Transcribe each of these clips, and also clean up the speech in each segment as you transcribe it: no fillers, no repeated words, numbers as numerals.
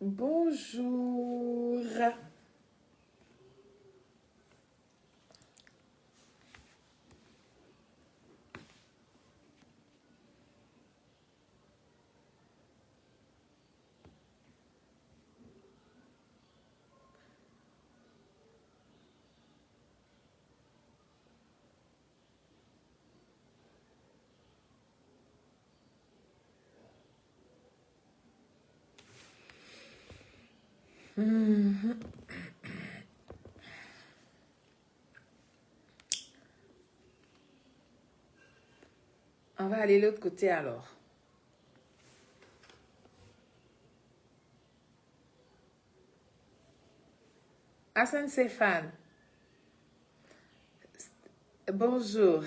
Bonjour. Mhm. On va aller de l'autre côté alors. Hassan Stéphane, bonjour.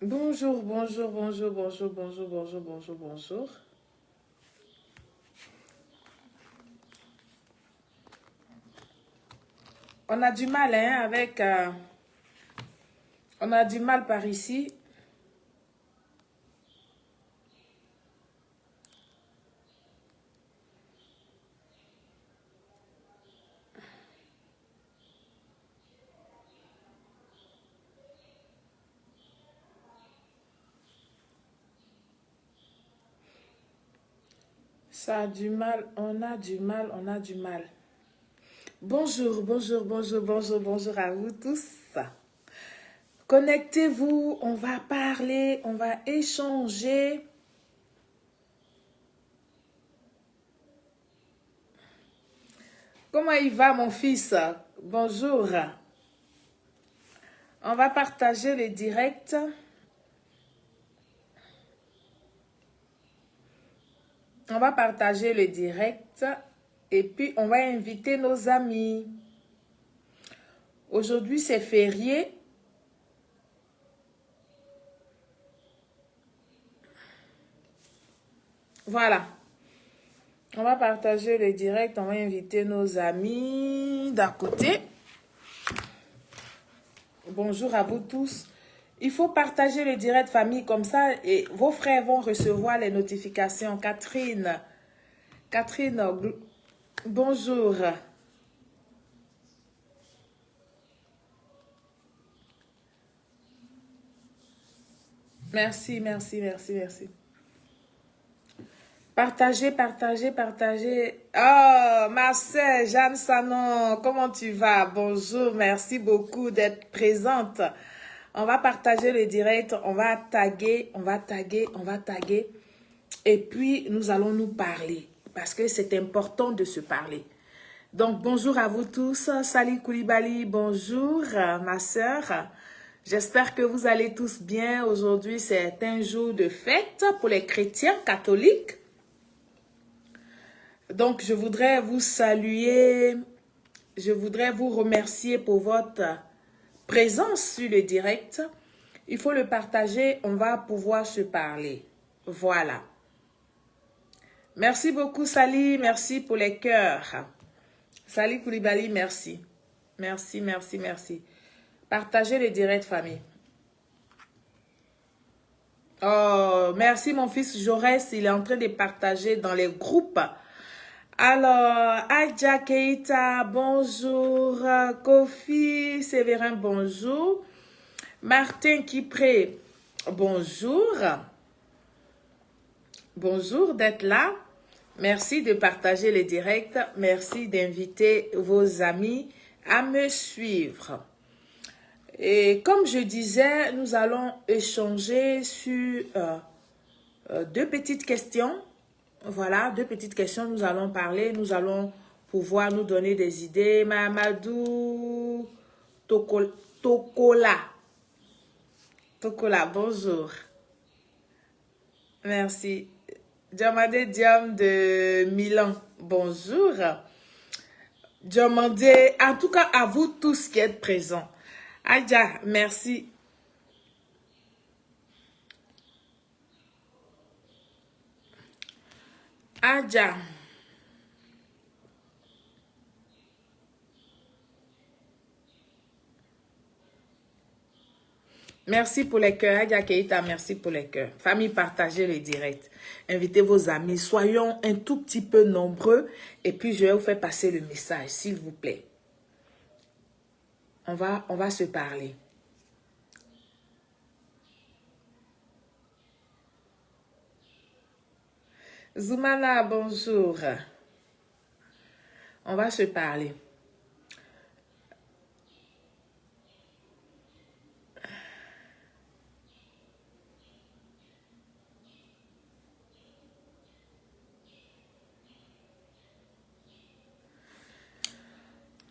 Bonjour, bonjour, bonjour, bonjour, bonjour, bonjour, bonjour, bonjour. On a du mal, hein, avec... on a du mal par ici. Ça a du mal, on a du mal, on a du mal. Bonjour, bonjour, bonjour, bonjour, bonjour à vous tous. Connectez-vous, on va parler, on va échanger. Comment il va mon fils? Bonjour. On va partager le direct. On va partager le direct et puis on va inviter nos amis. Aujourd'hui, c'est férié. Voilà. On va partager le direct. On va inviter nos amis d'à côté. Bonjour à vous tous. Il faut partager le direct famille comme ça et vos frères vont recevoir les notifications. Catherine, bonjour. Merci, merci, merci, merci. Partagez, partagez, partagez. Oh, Marcel, Jeanne Sanon, comment tu vas? Bonjour, merci beaucoup d'être présente. On va partager le direct, on va taguer, on va taguer, on va taguer. Et puis, nous allons nous parler parce que c'est important de se parler. Donc, bonjour à vous tous. Sali Koulibaly, bonjour, ma sœur. J'espère que vous allez tous bien. Aujourd'hui, c'est un jour de fête pour les chrétiens catholiques. Donc, je voudrais vous saluer, je voudrais vous remercier pour votre présence sur le direct. Il faut le partager, on va pouvoir se parler. Voilà. Merci beaucoup, Sali. Merci pour les cœurs. Sali Koulibaly, merci. Merci, merci, merci. Partagez le direct, famille. Oh, merci, mon fils Jaurès. Il est en train de partager dans les groupes. Alors, Adja Keita, bonjour. Kofi Séverin, bonjour. Martin Kipré, bonjour. Bonjour d'être là. Merci de partager les directs. Merci d'inviter vos amis à me suivre. Et comme je disais, nous allons échanger sur deux petites questions. Voilà, deux petites questions, nous allons parler, nous allons pouvoir nous donner des idées. Mamadou Tokola. Tokola, bonjour. Merci. Diamade Diam de Milan, bonjour. Demandez, en tout cas à vous tous qui êtes présents. Adja, merci. Adja. Merci pour les cœurs. Adja Keita, merci pour les cœurs. Famille, partagez le direct. Invitez vos amis. Soyons un tout petit peu nombreux. Et puis, je vais vous faire passer le message, s'il vous plaît. On va se parler. Zoumana, bonjour. On va se parler.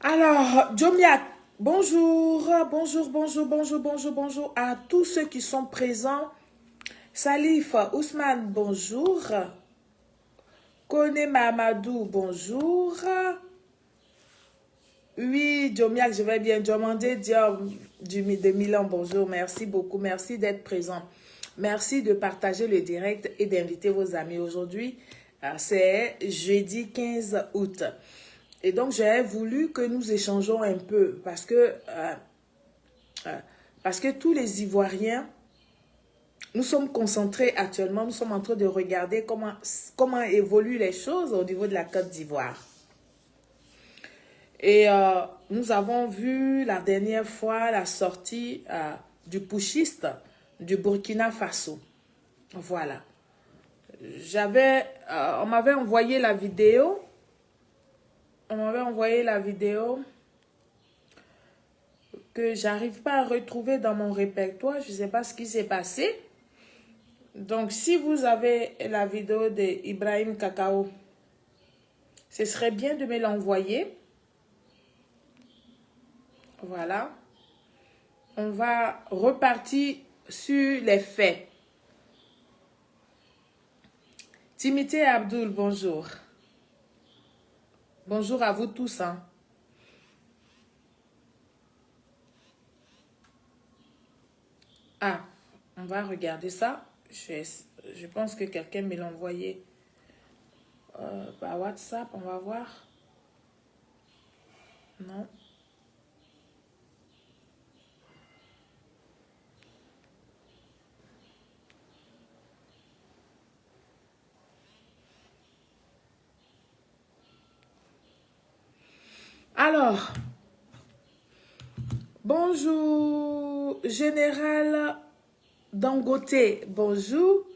Alors, Jomiak, bonjour, bonjour à tous ceux qui sont présents. Salif, Ousmane, bonjour. Kone Mamadou, bonjour. Oui, Jomiak, je vais bien. Diomandé Diom de Milan, bonjour. Merci beaucoup, merci d'être présent. Merci de partager le direct et d'inviter vos amis. Aujourd'hui, c'est jeudi 15 août. Et donc, j'ai voulu que nous échangeons un peu parce que tous les Ivoiriens, nous sommes concentrés actuellement, nous sommes en train de regarder comment évoluent les choses au niveau de la Côte d'Ivoire. Et nous avons vu la dernière fois la sortie du putschiste du Burkina Faso. Voilà. On m'avait envoyé la vidéo. On m'avait envoyé la vidéo que j'arrive pas à retrouver dans mon répertoire. Je ne sais pas ce qui s'est passé. Donc, si vous avez la vidéo d'Ibrahim Kakao, ce serait bien de me l'envoyer. Voilà. On va repartir sur les faits. Timité Abdul, bonjour. Bonjour à vous tous. Hein. Ah, on va regarder ça. Je pense que quelqu'un me l'a envoyé par WhatsApp. On va voir. Non. Alors, bonjour, Général Dangote, bonjour.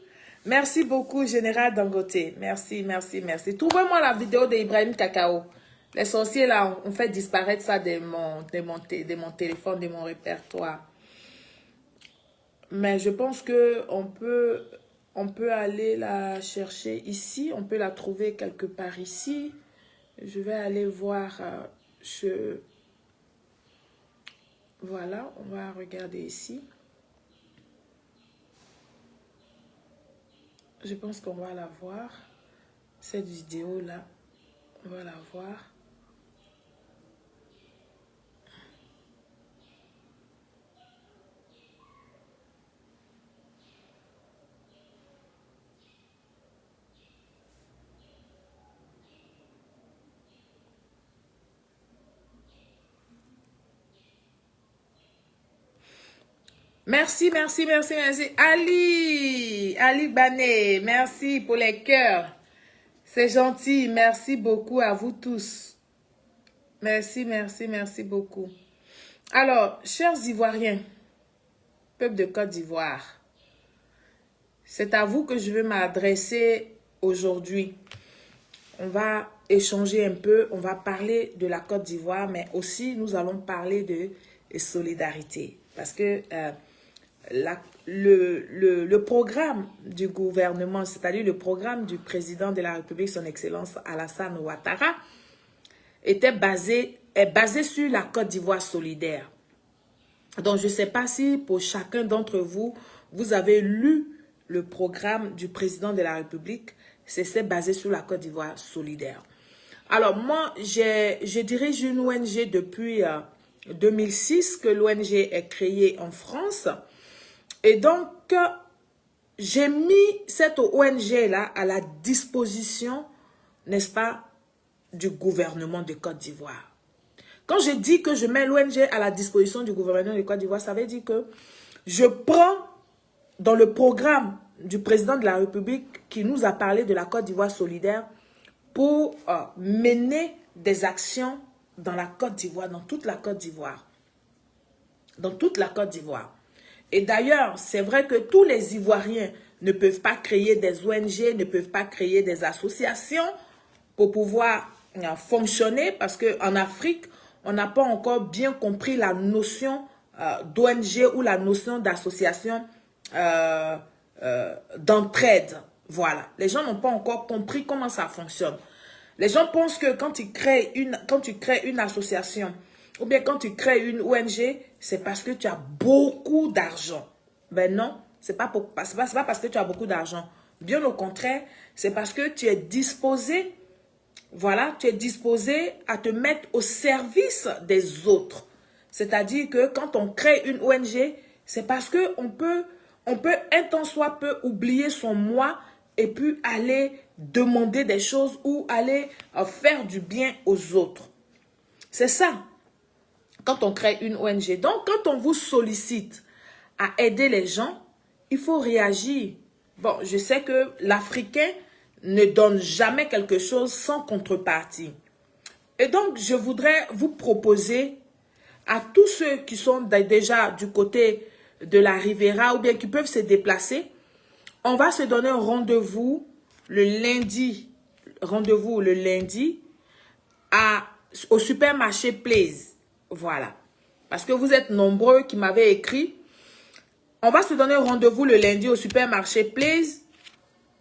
Merci beaucoup, Général Dangote. Merci, merci, merci. Trouvez-moi la vidéo d'Ibrahim Kakao. Les sorciers, là, ont fait disparaître ça de mon téléphone, de mon répertoire. Mais je pense qu'on peut aller la chercher ici. On peut la trouver quelque part ici. Je vais aller voir Voilà, on va regarder ici. Je pense qu'on va la voir. Cette vidéo-là, on va la voir. Merci, merci, merci, merci. Ali Bané, merci pour les cœurs. C'est gentil. Merci beaucoup à vous tous. Merci, merci, merci beaucoup. Alors, chers Ivoiriens, peuple de Côte d'Ivoire, c'est à vous que je veux m'adresser aujourd'hui. On va échanger un peu, on va parler de la Côte d'Ivoire, mais aussi nous allons parler de solidarité. Parce que le programme du gouvernement, c'est-à-dire le programme du président de la République, son Excellence Alassane Ouattara, est basé sur la Côte d'Ivoire solidaire. Donc, je ne sais pas si pour chacun d'entre vous, vous avez lu le programme du président de la République. C'est basé sur la Côte d'Ivoire solidaire. Alors, moi, je dirige une ONG depuis 2006, que l'ONG est créée en France. Et donc, j'ai mis cette ONG-là à la disposition, n'est-ce pas, du gouvernement de Côte d'Ivoire. Quand je dis que je mets l'ONG à la disposition du gouvernement de Côte d'Ivoire, ça veut dire que je prends dans le programme du président de la République qui nous a parlé de la Côte d'Ivoire solidaire pour mener des actions dans la Côte d'Ivoire, dans toute la Côte d'Ivoire. Dans toute la Côte d'Ivoire. Et d'ailleurs, c'est vrai que tous les Ivoiriens ne peuvent pas créer des ONG, ne peuvent pas créer des associations pour pouvoir fonctionner, parce qu'en Afrique, on n'a pas encore bien compris la notion d'ONG ou la notion d'association d'entraide. Voilà. Les gens n'ont pas encore compris comment ça fonctionne. Les gens pensent que quand tu crées une association ou bien quand tu crées une ONG, c'est parce que tu as beaucoup d'argent. Ben non, c'est pas parce que tu as beaucoup d'argent. Bien au contraire, c'est parce que tu es disposé, voilà, tu es disposé à te mettre au service des autres. C'est-à-dire que quand on crée une ONG, c'est parce qu'on peut un tant soit peu oublier son moi et puis aller demander des choses ou aller faire du bien aux autres. C'est ça, quand on crée une ONG. Donc, quand on vous sollicite à aider les gens, il faut réagir. Bon, je sais que l'Africain ne donne jamais quelque chose sans contrepartie. Et donc, je voudrais vous proposer à tous ceux qui sont déjà du côté de la Riviera ou bien qui peuvent se déplacer, on va se donner un rendez-vous le lundi. Rendez-vous le lundi au supermarché Place. Voilà. Parce que vous êtes nombreux qui m'avaient écrit. On va se donner un rendez-vous le lundi au supermarché Place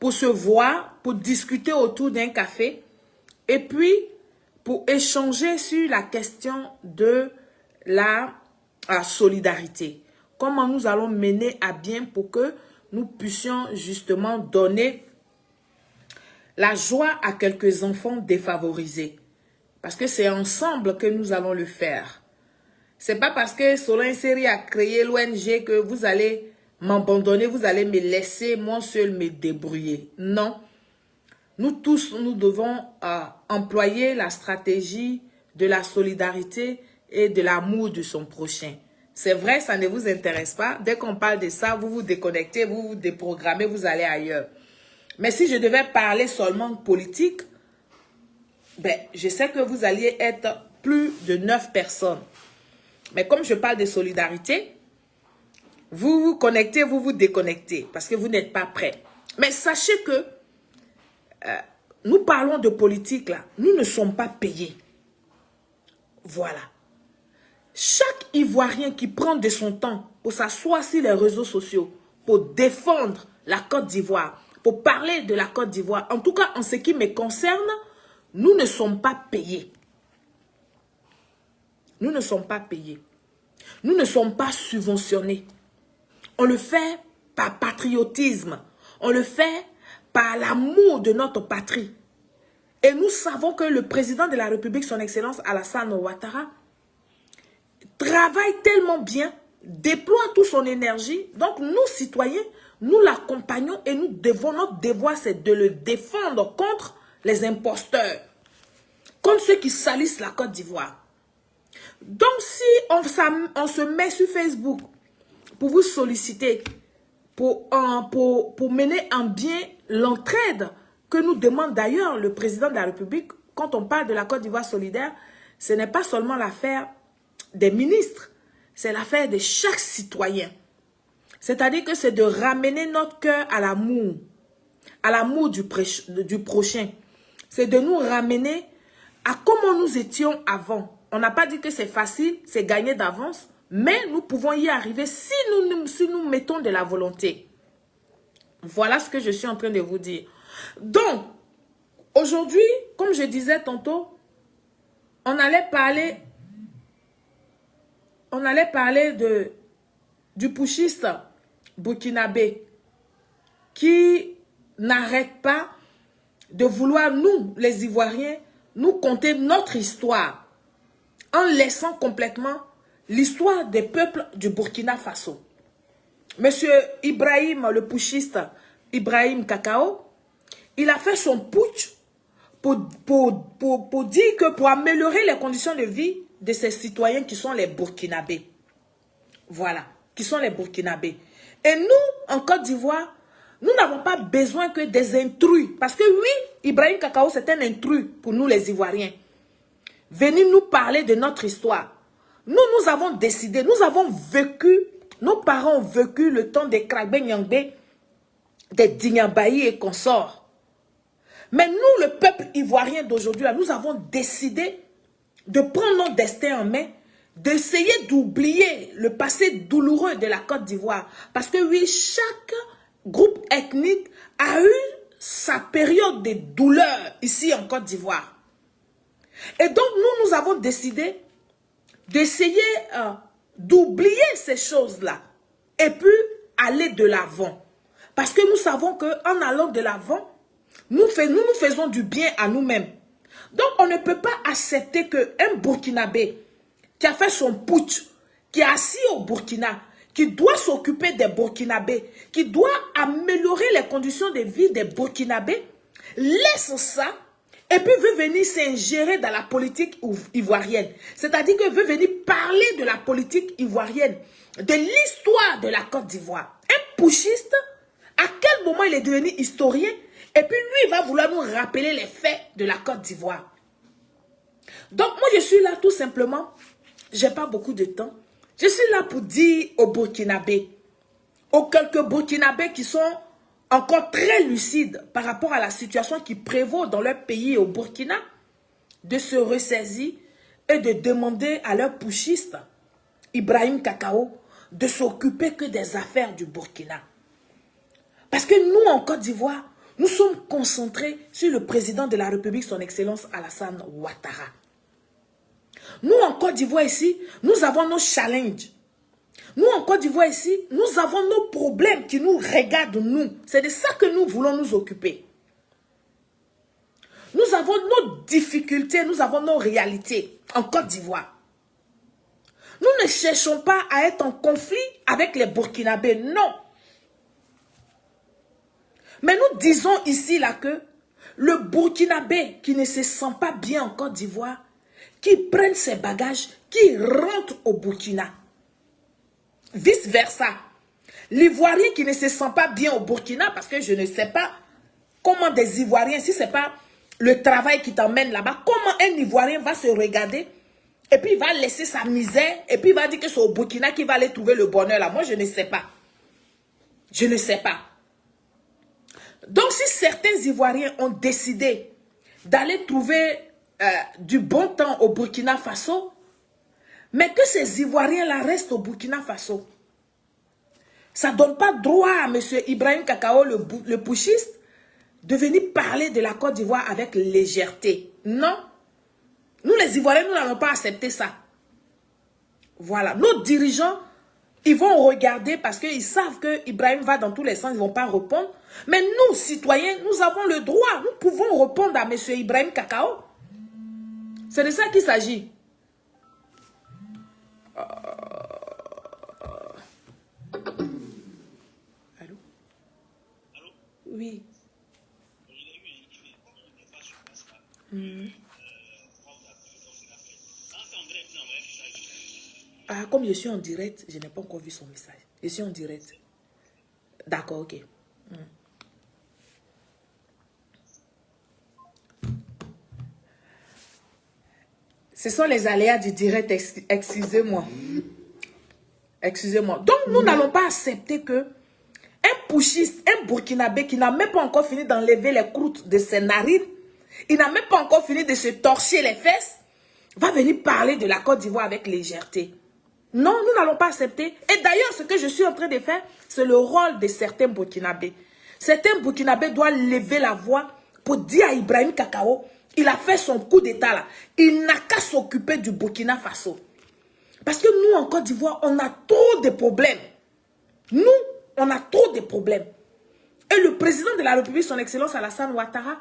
pour se voir, pour discuter autour d'un café et puis pour échanger sur la question de la solidarité. Comment nous allons mener à bien pour que nous puissions justement donner la joie à quelques enfants défavorisés. Parce que c'est ensemble que nous allons le faire. C'est pas parce que Solin Seri a créé l'ONG que vous allez m'abandonner, vous allez me laisser moi seul me débrouiller. Non. Nous tous, nous devons employer la stratégie de la solidarité et de l'amour de son prochain. C'est vrai, ça ne vous intéresse pas. Dès qu'on parle de ça, vous vous déconnectez, vous vous déprogrammez, vous allez ailleurs. Mais si je devais parler seulement de politique, ben, je sais que vous alliez être plus de 9 personnes. Mais comme je parle de solidarité, vous vous connectez, vous vous déconnectez parce que vous n'êtes pas prêts. Mais sachez que nous parlons de politique là, nous ne sommes pas payés. Voilà. Chaque Ivoirien qui prend de son temps pour s'asseoir sur les réseaux sociaux, pour défendre la Côte d'Ivoire, pour parler de la Côte d'Ivoire, en tout cas en ce qui me concerne, nous ne sommes pas payés. Nous ne sommes pas payés. Nous ne sommes pas subventionnés. On le fait par patriotisme. On le fait par l'amour de notre patrie. Et nous savons que le président de la République, son Excellence Alassane Ouattara, travaille tellement bien, déploie toute son énergie. Donc nous, citoyens, nous l'accompagnons et notre devoir, c'est de le défendre contre les imposteurs, contre ceux qui salissent la Côte d'Ivoire. Donc si on se met sur Facebook pour vous solliciter, pour mener en bien l'entraide que nous demande d'ailleurs le président de la République, quand on parle de la Côte d'Ivoire solidaire, ce n'est pas seulement l'affaire des ministres, c'est l'affaire de chaque citoyen. C'est-à-dire que c'est de ramener notre cœur à l'amour du prochain. C'est de nous ramener à comment nous étions avant. On n'a pas dit que c'est facile, c'est gagné d'avance, mais nous pouvons y arriver si nous mettons de la volonté. Voilà ce que je suis en train de vous dire. Donc, aujourd'hui, comme je disais tantôt, on allait parler du putschiste burkinabé qui n'arrête pas de vouloir, nous, les Ivoiriens, nous conter notre histoire en laissant complètement l'histoire des peuples du Burkina Faso. Monsieur Ibrahim, le putschiste, Ibrahim Kakao, il a fait son putsch pour dire que pour améliorer les conditions de vie de ses citoyens qui sont les Burkinabés. Voilà, qui sont les Burkinabés. Et nous, en Côte d'Ivoire, nous n'avons pas besoin que des intrus. Parce que oui, Ibrahim Kakao, c'est un intrus pour nous les Ivoiriens. Venez nous parler de notre histoire. Nous avons décidé, nous avons vécu, nos parents ont vécu le temps des Kragbe Nyangbe, des Dignambayi et consorts. Mais nous, le peuple ivoirien d'aujourd'hui, nous avons décidé de prendre notre destin en main, d'essayer d'oublier le passé douloureux de la Côte d'Ivoire. Parce que oui, chaque groupe ethnique a eu sa période de douleur ici en Côte d'Ivoire. Et donc, nous avons décidé d'essayer d'oublier ces choses-là et puis aller de l'avant. Parce que nous savons qu'en allant de l'avant, nous faisons du bien à nous-mêmes. Donc, on ne peut pas accepter qu'un Burkinabé qui a fait son putsch, qui est assis au Burkina, qui doit s'occuper des Burkinabés, qui doit améliorer les conditions de vie des Burkinabés, laisse ça et puis veut venir s'ingérer dans la politique ivoirienne. C'est-à-dire que veut venir parler de la politique ivoirienne, de l'histoire de la Côte d'Ivoire. Un putschiste, à quel moment il est devenu historien? Et puis lui, il va vouloir nous rappeler les faits de la Côte d'Ivoire. Donc moi, je suis là tout simplement, je n'ai pas beaucoup de temps. Je suis là pour dire aux Burkinabés, aux quelques Burkinabés qui sont encore très lucides par rapport à la situation qui prévaut dans leur pays au Burkina, de se ressaisir et de demander à leur putschiste, Ibrahim Kakao, de s'occuper que des affaires du Burkina. Parce que nous, en Côte d'Ivoire, nous sommes concentrés sur le président de la République, son Excellence Alassane Ouattara. Nous, en Côte d'Ivoire ici, nous avons nos challenges. Nous, en Côte d'Ivoire ici, nous avons nos problèmes qui nous regardent, nous. C'est de ça que nous voulons nous occuper. Nous avons nos difficultés, nous avons nos réalités en Côte d'Ivoire. Nous ne cherchons pas à être en conflit avec les Burkinabés, non. Mais nous disons ici là que le Burkinabé qui ne se sent pas bien en Côte d'Ivoire, qui prenne ses bagages, qui rentre au Burkina. Vice versa. L'Ivoirien qui ne se sent pas bien au Burkina, parce que je ne sais pas comment des Ivoiriens, si ce n'est pas le travail qui t'emmène là-bas, comment un Ivoirien va se regarder et puis il va laisser sa misère et puis il va dire que c'est au Burkina qu'il va aller trouver le bonheur là. Moi, je ne sais pas. Je ne sais pas. Donc, si certains Ivoiriens ont décidé d'aller trouver du bon temps au Burkina Faso, mais que ces Ivoiriens-là restent au Burkina Faso, ça ne donne pas droit à M. Ibrahim Kakao, le putschiste, de venir parler de la Côte d'Ivoire avec légèreté. Non. Nous, les Ivoiriens, nous n'allons pas accepter ça. Voilà. Nos dirigeants, ils vont regarder parce qu'ils savent que Ibrahim va dans tous les sens, ils ne vont pas répondre. Mais nous, citoyens, nous avons le droit. Nous pouvons répondre à M. Ibrahim Kakao. C'est de ça qu'il s'agit. Allô? Allô? Oui. Ah, comme je suis en direct, je n'ai pas encore vu son message. Je suis en direct. D'accord, ok. Ce sont les aléas du direct, excusez-moi. Excusez-moi. Donc, nous n'allons pas accepter que un putschiste, un Burkinabé qui n'a même pas encore fini d'enlever les croûtes de ses narines, il n'a même pas encore fini de se torcher les fesses, va venir parler de la Côte d'Ivoire avec légèreté. Non, nous n'allons pas accepter. Et d'ailleurs, ce que je suis en train de faire, c'est le rôle de certains Burkinabés. Certains Burkinabés doivent lever la voix pour dire à Ibrahim Kakao, il a fait son coup d'état là. Il n'a qu'à s'occuper du Burkina Faso. Parce que nous, en Côte d'Ivoire, on a trop de problèmes. Nous, on a trop de problèmes. Et le président de la République, son Excellence Alassane Ouattara,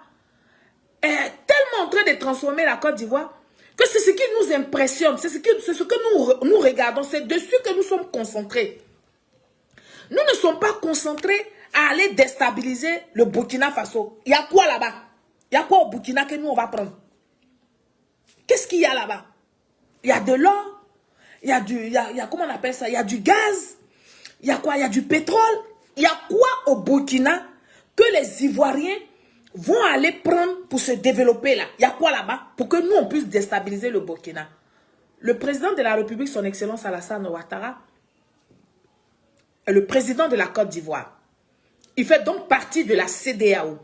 est tellement en train de transformer la Côte d'Ivoire, que c'est ce qui nous impressionne, c'est ce que nous regardons, c'est dessus que nous sommes concentrés. Nous ne sommes pas concentrés à aller déstabiliser le Burkina Faso. Il y a quoi là-bas? Il y a quoi au Burkina que nous on va prendre? Qu'est-ce qu'il y a là-bas? Il y a de l'or, il y a comment on appelle ça? Il y a du gaz, il y a quoi? Il y a du pétrole. Il y a quoi au Burkina que les Ivoiriens vont aller prendre pour se développer là? Il y a quoi là-bas pour que nous on puisse déstabiliser le Burkina? Le président de la République, son Excellence Alassane Ouattara, est le président de la Côte d'Ivoire. Il fait donc partie de la CEDEAO.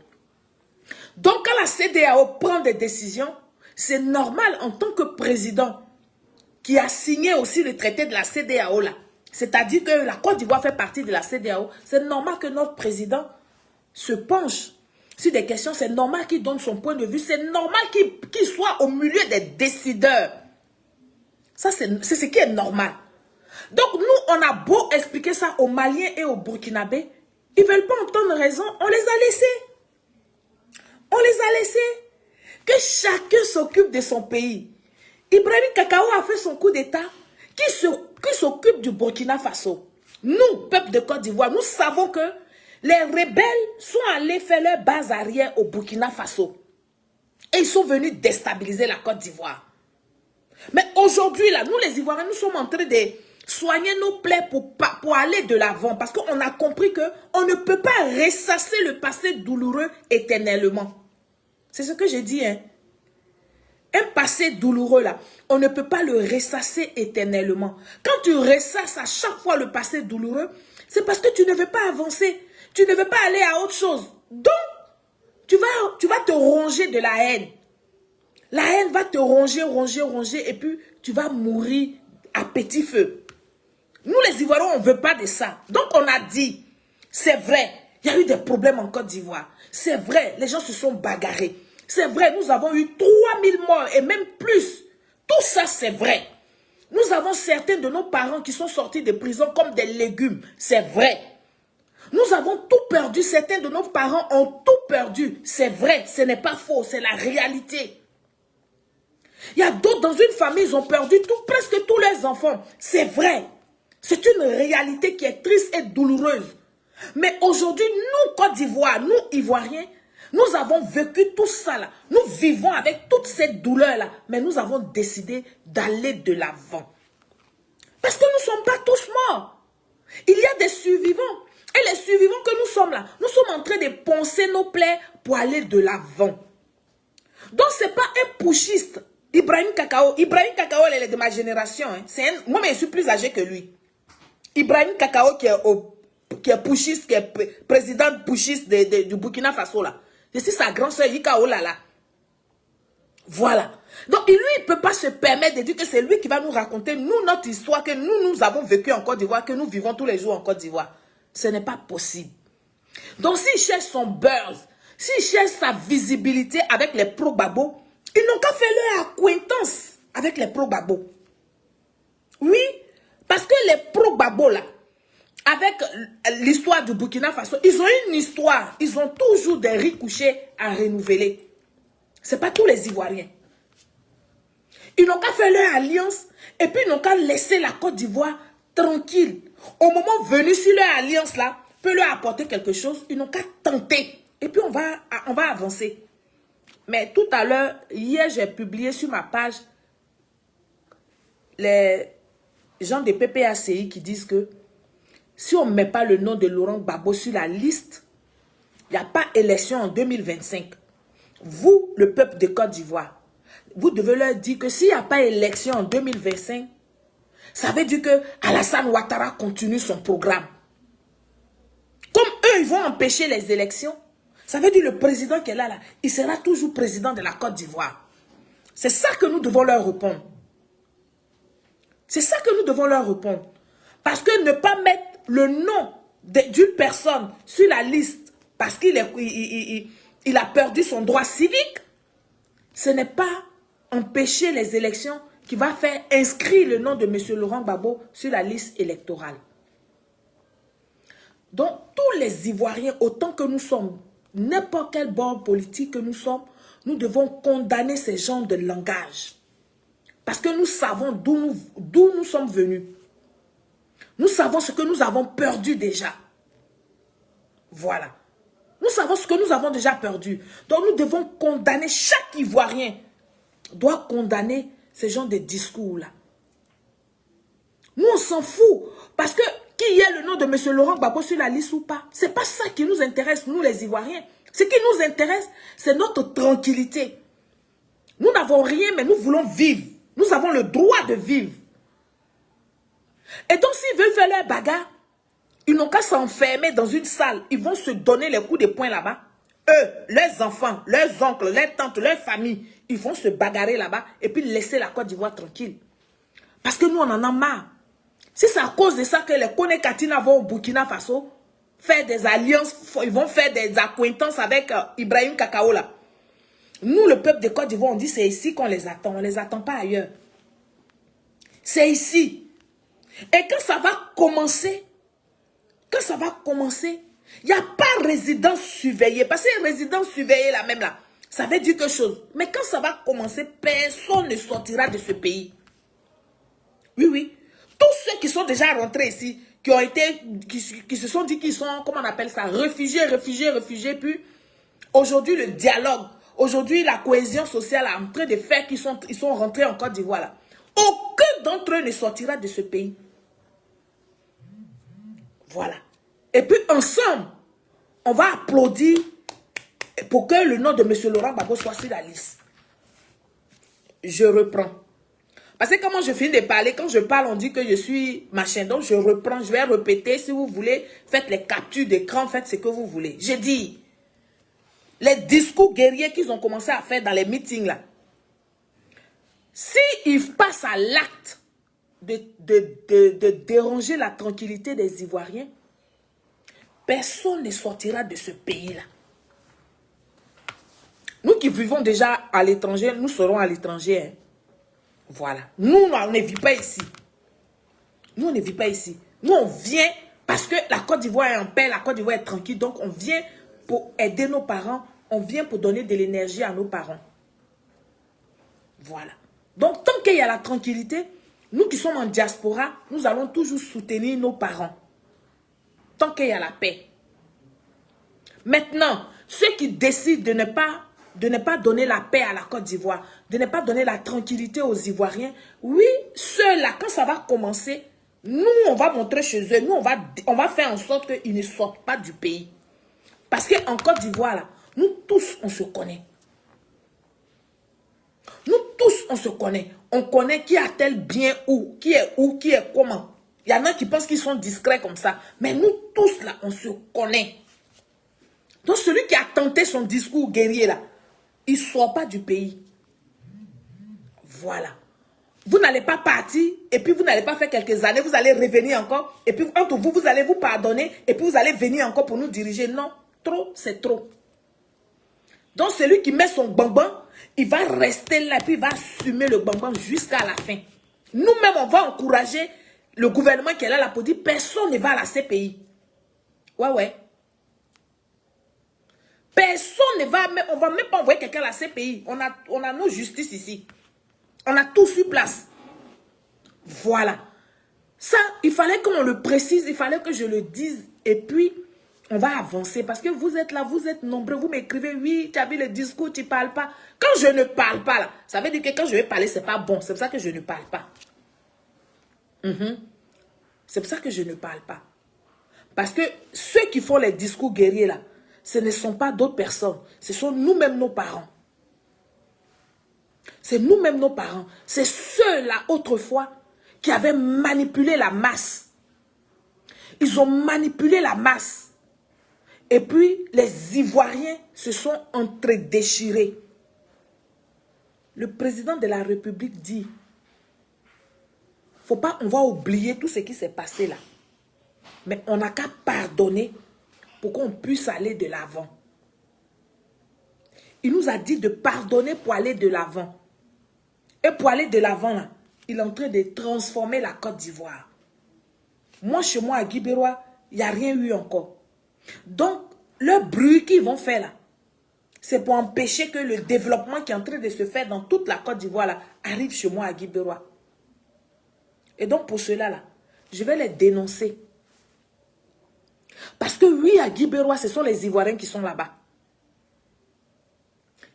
Donc quand la CEDEAO prend des décisions, c'est normal en tant que président qui a signé aussi le traité de la CEDEAO là. C'est-à-dire que la Côte d'Ivoire fait partie de la CEDEAO. C'est normal que notre président se penche sur des questions. C'est normal qu'il donne son point de vue. C'est normal qu'il soit au milieu des décideurs. Ça, c'est ce qui est normal. Donc, nous, on a beau expliquer ça aux Maliens et aux Burkinabés. Ils ne veulent pas entendre raison. On les a laissés. On les a laissés. Que chacun s'occupe de son pays. Ibrahim Kakao a fait son coup d'État. Qui s'occupe du Burkina Faso? Nous, peuple de Côte d'Ivoire, nous savons que les rebelles sont allés faire leur base arrière au Burkina Faso. Et ils sont venus déstabiliser la Côte d'Ivoire. Mais aujourd'hui, là, nous les Ivoiriens, nous sommes en train de soigner nos plaies pour aller de l'avant. Parce qu'on a compris qu'on ne peut pas ressasser le passé douloureux éternellement. C'est ce que j'ai dit, hein. Un passé douloureux, là, on ne peut pas le ressasser éternellement. Quand tu ressasses à chaque fois le passé douloureux, c'est parce que tu ne veux pas avancer. Tu ne veux pas aller à autre chose. Donc, tu vas te ronger de la haine. La haine va te ronger, et puis tu vas mourir à petit feu. Nous, les Ivoiriens, on ne veut pas de ça. Donc, on a dit, c'est vrai, il y a eu des problèmes en Côte d'Ivoire. C'est vrai, les gens se sont bagarrés. C'est vrai, nous avons eu 3000 morts et même plus. Tout ça, c'est vrai. Nous avons certains de nos parents qui sont sortis de prison comme des légumes. C'est vrai. Nous avons tout perdu. Certains de nos parents ont tout perdu. C'est vrai, ce n'est pas faux, c'est la réalité. Il y a d'autres dans une famille, ils ont perdu presque tous leurs enfants. C'est vrai. C'est une réalité qui est triste et douloureuse. Mais aujourd'hui, nous, Côte d'Ivoire, nous, Ivoiriens, nous avons vécu tout ça là. Nous vivons avec toute cette douleur là. Mais nous avons décidé d'aller de l'avant. Parce que nous ne sommes pas tous morts. Il y a des survivants. Et les survivants que nous sommes là, nous sommes en train de poncer nos plaies pour aller de l'avant. Donc ce n'est pas un pushiste. Ibrahim Kakao, il est de ma génération. Hein. Moi, mais je suis plus âgé que lui. Ibrahim Kakao qui est pushiste, qui est président pushiste du Burkina Faso là. Je suis sa grande soeur Yika Olala. Voilà. Donc lui, il ne peut pas se permettre de dire que c'est lui qui va nous raconter, nous, notre histoire, que nous avons vécu en Côte d'Ivoire, que nous vivons tous les jours en Côte d'Ivoire. Ce n'est pas possible. Donc s'il cherche son buzz, s'il cherche sa visibilité avec les pro-babos, ils n'ont qu'à faire leur acquaintance avec les pro-babos. Oui, parce que les pro-babos là, avec l'histoire du Burkina Faso, ils ont une histoire. Ils ont toujours des ricochets à renouveler. Ce n'est pas tous les Ivoiriens. Ils n'ont qu'à faire leur alliance et puis ils n'ont qu'à laisser la Côte d'Ivoire tranquille. Au moment venu, si leur alliance là peut leur apporter quelque chose, ils n'ont qu'à tenter. Et puis on va avancer. Mais tout à l'heure, hier, j'ai publié sur ma page les gens des PPACI qui disent que si on ne met pas le nom de Laurent Gbagbo sur la liste, il n'y a pas élection en 2025. Vous, le peuple de Côte d'Ivoire, vous devez leur dire que s'il n'y a pas élection en 2025, ça veut dire que Alassane Ouattara continue son programme. Comme eux, ils vont empêcher les élections, ça veut dire le président qui est là, il sera toujours président de la Côte d'Ivoire. C'est ça que nous devons leur répondre. C'est ça que nous devons leur répondre. Parce que ne pas mettre le nom d'une personne sur la liste parce qu'il a perdu son droit civique, ce n'est pas empêcher les élections qui va faire inscrire le nom de M. Laurent Gbagbo sur la liste électorale. Donc, tous les Ivoiriens, autant que nous sommes, n'importe quel bord politique que nous sommes, Nous devons condamner ces genres de langage. Parce que nous savons d'où nous sommes venus. Nous savons ce que nous avons perdu déjà. Voilà. Nous savons ce que nous avons déjà perdu. Donc nous devons condamner, chaque Ivoirien doit condamner ce genre de discours-là. Nous, on s'en fout. Parce que qu'il y ait le nom de M. Laurent Gbagbo sur la liste ou pas, ce n'est pas ça qui nous intéresse, nous les Ivoiriens. Ce qui nous intéresse, c'est notre tranquillité. Nous n'avons rien, mais nous voulons vivre. Nous avons le droit de vivre. Et donc, s'ils veulent faire leur bagarre, ils n'ont qu'à s'enfermer dans une salle. Ils vont se donner les coups de poing là-bas. Eux, leurs enfants, leurs oncles, leurs tantes, leurs familles, ils vont se bagarrer là-bas et puis laisser la Côte d'Ivoire tranquille. Parce que nous, on en a marre. Si c'est à cause de ça que les Kone Katina vont au Burkina Faso faire des alliances, ils vont faire des accointances avec Ibrahim Kakao là. Nous, le peuple de Côte d'Ivoire, on dit c'est ici qu'on les attend. On ne les attend pas ailleurs. C'est ici. Et quand ça va commencer, il n'y a pas résidence surveillée. Parce que résidence surveillée là même là, ça veut dire quelque chose. Mais quand ça va commencer, personne ne sortira de ce pays. Oui, oui. Tous ceux qui sont déjà rentrés ici, qui se sont dit qu'ils sont, comment on appelle ça, réfugiés, puis aujourd'hui le dialogue, aujourd'hui la cohésion sociale est en train de faire qu'ils sont rentrés en Côte d'Ivoire là. Aucun d'entre eux ne sortira de ce pays. Voilà. Et puis ensemble, on va applaudir pour que le nom de M. Laurent Gbagbo soit sur la liste. Je reprends. Parce que comment je finis de parler, quand je parle, on dit que je suis machin. Donc je reprends, je vais répéter. Si vous voulez, faites les captures d'écran, faites ce que vous voulez. J'ai dit, les discours guerriers qu'ils ont commencé à faire dans les meetings là, s'ils passent à l'acte de déranger la tranquillité des Ivoiriens, personne ne sortira de ce pays-là. Nous qui vivons déjà à l'étranger, nous serons à l'étranger. Hein. Voilà. Nous, on ne vit pas ici. Nous, on ne vit pas ici. Nous, on vient parce que la Côte d'Ivoire est en paix, la Côte d'Ivoire est tranquille. Donc, on vient pour aider nos parents. On vient pour donner de l'énergie à nos parents. Voilà. Donc, tant qu'il y a la tranquillité, nous qui sommes en diaspora, nous allons toujours soutenir nos parents. Tant qu'il y a la paix. Maintenant, ceux qui décident de ne pas donner la paix à la Côte d'Ivoire, de ne pas donner la tranquillité aux Ivoiriens, oui, ceux-là, quand ça va commencer, nous, on va montrer chez eux, nous, on va faire en sorte qu'ils ne sortent pas du pays. Parce qu'en Côte d'Ivoire, là, nous tous, on se connaît. Nous tous, on se connaît. On connaît qui a tel bien où, qui est comment. Il y en a qui pensent qu'ils sont discrets comme ça. Mais nous tous, là, on se connaît. Donc, celui qui a tenté son discours guerrier, là, il ne sort pas du pays. Voilà. Vous n'allez pas partir, et puis vous n'allez pas faire quelques années, vous allez revenir encore, et puis entre vous, vous allez vous pardonner, et puis vous allez venir encore pour nous diriger. Non, trop, c'est trop. Donc, celui qui met son bambam, il va rester là, et puis il va assumer le bambam jusqu'à la fin. Nous-mêmes, on va encourager le gouvernement qui est là pour dire personne ne va à la CPI. Ouais, ouais. Personne ne va, on ne va même pas envoyer quelqu'un à la CPI. On a nos justices ici. On a tout sur place. Voilà. Ça, il fallait qu'on le précise, il fallait que je le dise. Et puis, on va avancer. Parce que vous êtes là, vous êtes nombreux, vous m'écrivez, oui, tu as vu le discours, tu ne parles pas. Quand je ne parle pas, là, ça veut dire que quand je vais parler, ce n'est pas bon. C'est pour ça que je ne parle pas. C'est pour ça que je ne parle pas. Parce que ceux qui font les discours guerriers, là, ce ne sont pas d'autres personnes. Ce sont nous-mêmes nos parents. C'est nous-mêmes nos parents. C'est ceux-là, autrefois, qui avaient manipulé la masse. Ils ont manipulé la masse. Et puis, les Ivoiriens se sont entre-déchirés. Le président de la République dit, faut pas, on va oublier tout ce qui s'est passé là. Mais on n'a qu'à pardonner pour qu'on puisse aller de l'avant. Il nous a dit de pardonner pour aller de l'avant. Et pour aller de l'avant, là, il est en train de transformer la Côte d'Ivoire. Moi, chez moi, à Guibérois, il n'y a rien eu encore. Donc, le bruit qu'ils vont faire là, C'est pour empêcher que le développement qui est en train de se faire dans toute la Côte d'Ivoire là, arrive chez moi à Guy-Bérois. Et donc pour cela là, je vais les dénoncer. Parce que oui, à Guy-Bérois, ce sont les Ivoiriens qui sont là-bas.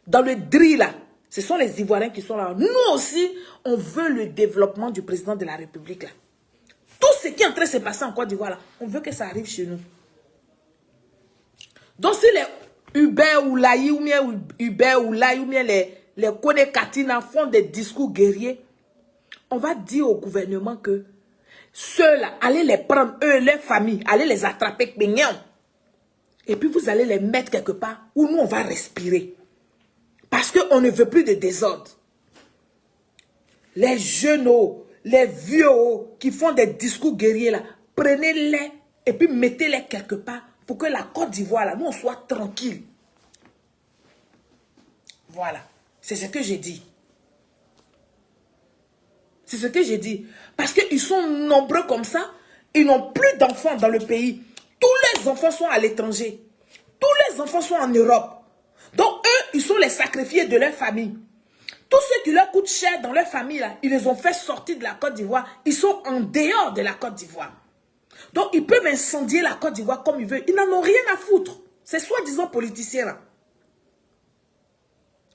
Dans le DRI là, ce sont les Ivoiriens qui sont là. Nous aussi, on veut le développement du président de la République là. Tout ce qui est en train de se passer en Côte d'Ivoire là, on veut que ça arrive chez nous. Donc si les Hubert Oulaye ou bien Hubert Oulaye ou bien les Kone Katina font des discours guerriers, on va dire au gouvernement que ceux-là, allez les prendre, eux, leurs familles, allez les attraper, et puis vous allez les mettre quelque part où nous on va respirer. Parce qu'on ne veut plus de désordre. Les jeunes, les vieux qui font des discours guerriers là, prenez-les et puis mettez-les quelque part pour que la Côte d'Ivoire là, nous on soit tranquille. Voilà, c'est ce que j'ai dit. C'est ce que j'ai dit. Parce qu'ils sont nombreux comme ça, ils n'ont plus d'enfants dans le pays. Tous les enfants sont à l'étranger. Tous les enfants sont en Europe. Donc eux, ils sont les sacrifiés de leur famille. Tous ceux qui leur coûtent cher dans leur famille, là, ils les ont fait sortir de la Côte d'Ivoire. Ils sont en dehors de la Côte d'Ivoire. Donc ils peuvent incendier la Côte d'Ivoire comme ils veulent. Ils n'en ont rien à foutre. Ces soi-disant politiciens là.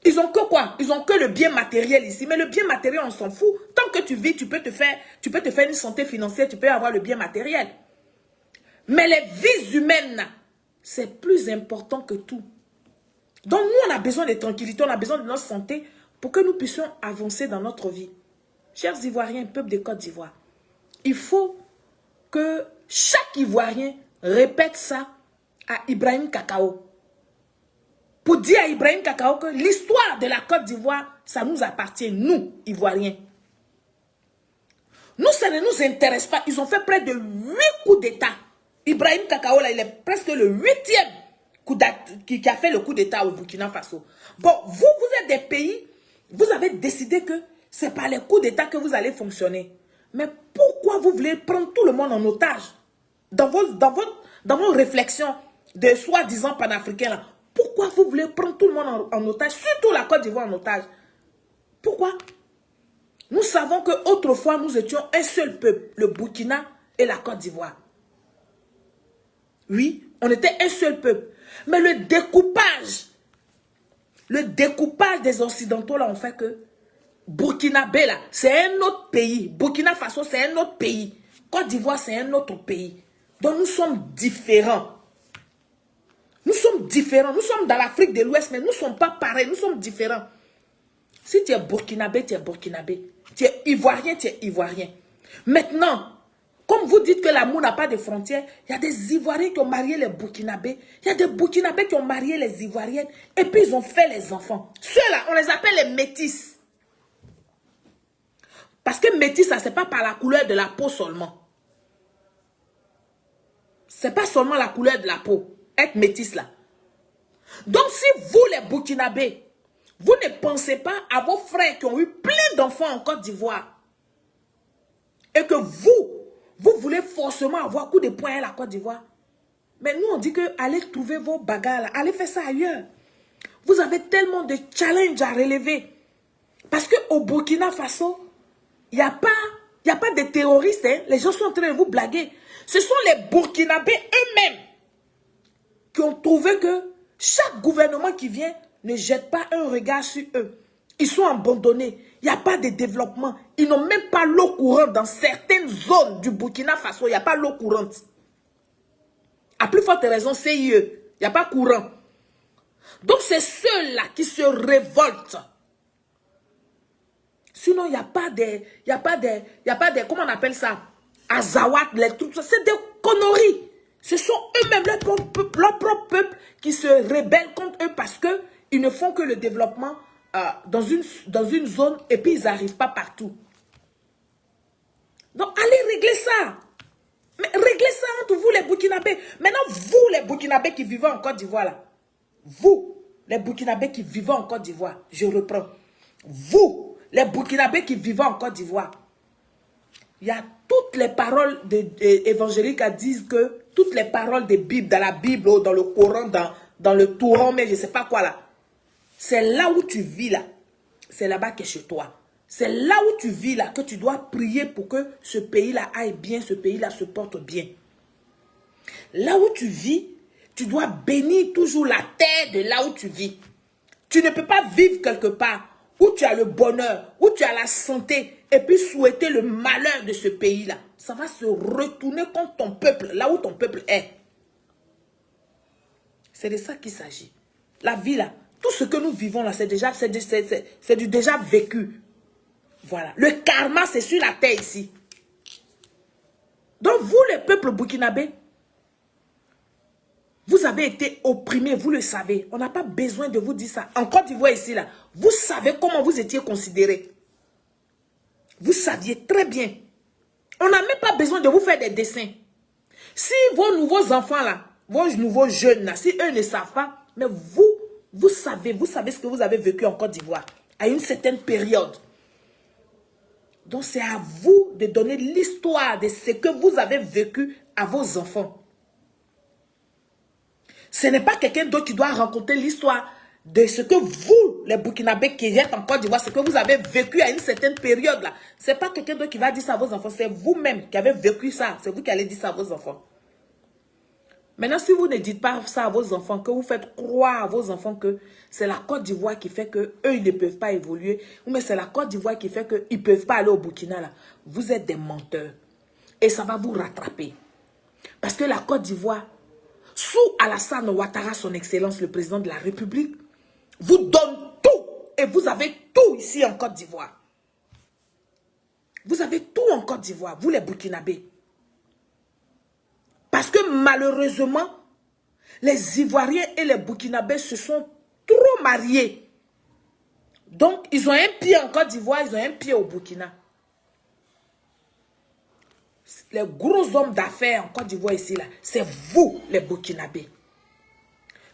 Ils ont que quoi? Ils ont que le bien matériel ici. Mais le bien matériel, on s'en fout. Tant que tu vis, tu peux te faire une santé financière, tu peux avoir le bien matériel. Mais les vies humaines, c'est plus important que tout. Donc nous, on a besoin de tranquillité, on a besoin de notre santé pour que nous puissions avancer dans notre vie. Chers Ivoiriens, peuple de Côte d'Ivoire, il faut que chaque Ivoirien répète ça à Ibrahim Kakao. Pour dire à Ibrahim Kakao que l'histoire de la Côte d'Ivoire, ça nous appartient, nous, Ivoiriens. Nous, ça ne nous intéresse pas. Ils ont fait près de 8 coups d'État. Ibrahim Kakao, là, il est presque le 8e qui a fait le coup d'État au Burkina Faso. Bon, vous êtes des pays, vous avez décidé que c'est par les coups d'État que vous allez fonctionner. Mais pourquoi vous voulez prendre tout le monde en otage? Dans vos réflexions de soi-disant panafricains, là, pourquoi vous voulez prendre tout le monde en otage, surtout la Côte d'Ivoire en otage? Pourquoi? Nous savons qu'autrefois, nous étions un seul peuple, le Burkina et la Côte d'Ivoire. Oui, on était un seul peuple. Mais le découpage des Occidentaux, là, on fait que Burkinabé, là, c'est un autre pays. Burkina Faso, c'est un autre pays. Côte d'Ivoire, c'est un autre pays. Donc, nous sommes différents. Nous sommes différents. Nous sommes dans l'Afrique de l'Ouest, mais nous ne sommes pas pareils. Nous sommes différents. Si tu es burkinabé, tu es burkinabé. Tu es ivoirien, tu es ivoirien. Maintenant, comme vous dites que l'amour n'a pas de frontières, il y a des Ivoiriens qui ont marié les Burkinabés. Il y a des Burkinabés qui ont marié les Ivoiriennes. Et puis, ils ont fait les enfants. Ceux-là, on les appelle les métis. Parce que métis, ça, ce n'est pas par la couleur de la peau seulement. Ce n'est pas seulement la couleur de la peau. Être métis, là. Donc, si vous, les Burkinabés, vous ne pensez pas à vos frères qui ont eu plein d'enfants en Côte d'Ivoire et que vous voulez forcément avoir coup de poing à la Côte d'Ivoire. Mais nous, on dit que allez trouver vos bagarres, là, allez faire ça ailleurs. Vous avez tellement de challenges à relever. Parce qu'au Burkina Faso, il n'y a pas de terroristes. Hein. Les gens sont en train de vous blaguer. Ce sont les Burkinabés eux-mêmes qui ont trouvé que chaque gouvernement qui vient ne jette pas un regard sur eux. Ils sont abandonnés. Il n'y a pas de développement. Ils n'ont même pas l'eau courante dans certaines zones du Burkina Faso. Il n'y a pas l'eau courante. À plus forte raison, CIE. Il n'y a pas courant. Donc, c'est ceux-là qui se révoltent. Sinon, il n'y a pas des, comment on appelle ça? Azawat, les trucs, c'est des conneries. Ce sont eux-mêmes, leur propre peuple, qui se rebellent contre eux parce qu'ils ne font que le développement dans une zone et puis ils n'arrivent pas partout. Donc, allez régler ça. Mais réglez ça entre vous, les Burkinabés. Maintenant, vous, les Burkinabés qui vivez en Côte d'Ivoire, là. Vous, les Burkinabés qui vivez en Côte d'Ivoire, je reprends. Vous, les Burkinabés qui vivent en Côte d'Ivoire, il y a toutes les paroles évangéliques qui disent que toutes les paroles des Bibles, dans la Bible, dans le Coran, dans le Touran, mais je ne sais pas quoi là. C'est là où tu vis là. C'est là-bas que chez toi. C'est là où tu vis là que tu dois prier pour que ce pays-là aille bien, ce pays-là se porte bien. Là où tu vis, tu dois bénir toujours la terre de là où tu vis. Tu ne peux pas vivre quelque part où tu as le bonheur, où tu as la santé, et puis souhaiter le malheur de ce pays-là. Ça va se retourner contre ton peuple, là où ton peuple est. C'est de ça qu'il s'agit. La vie là, tout ce que nous vivons là, c'est du déjà vécu. Voilà. Le karma, c'est sur la terre ici. Donc vous, les peuples burkinabés, vous avez été opprimés, vous le savez. On n'a pas besoin de vous dire ça. En Côte d'Ivoire ici, là, vous savez comment vous étiez considérés. Vous saviez très bien. On n'a même pas besoin de vous faire des dessins. Si vos nouveaux enfants, là, vos nouveaux jeunes, là, si eux ne savent pas, mais vous savez ce que vous avez vécu en Côte d'Ivoire à une certaine période. Donc c'est à vous de donner l'histoire de ce que vous avez vécu à vos enfants. Ce n'est pas quelqu'un d'autre qui doit raconter l'histoire de ce que vous, les Burkinabés qui êtes en Côte d'Ivoire, ce que vous avez vécu à une certaine période là. Ce n'est pas quelqu'un d'autre qui va dire ça à vos enfants, c'est vous-même qui avez vécu ça. C'est vous qui allez dire ça à vos enfants. Maintenant, si vous ne dites pas ça à vos enfants, que vous faites croire à vos enfants que c'est la Côte d'Ivoire qui fait qu'eux, ils ne peuvent pas évoluer, ou mais c'est la Côte d'Ivoire qui fait qu'ils ne peuvent pas aller au Burkina, là, vous êtes des menteurs. Et ça va vous rattraper. Parce que la Côte d'Ivoire, sous Alassane Ouattara, son excellence, le président de la République, vous donne tout. Et vous avez tout ici en Côte d'Ivoire. Vous avez tout en Côte d'Ivoire, vous les Burkinabés. Parce que malheureusement, les Ivoiriens et les Burkinabés se sont trop mariés. Donc, ils ont un pied en Côte d'Ivoire, ils ont un pied au Burkina. Les gros hommes d'affaires en Côte d'Ivoire ici, là, c'est vous, les Burkinabés.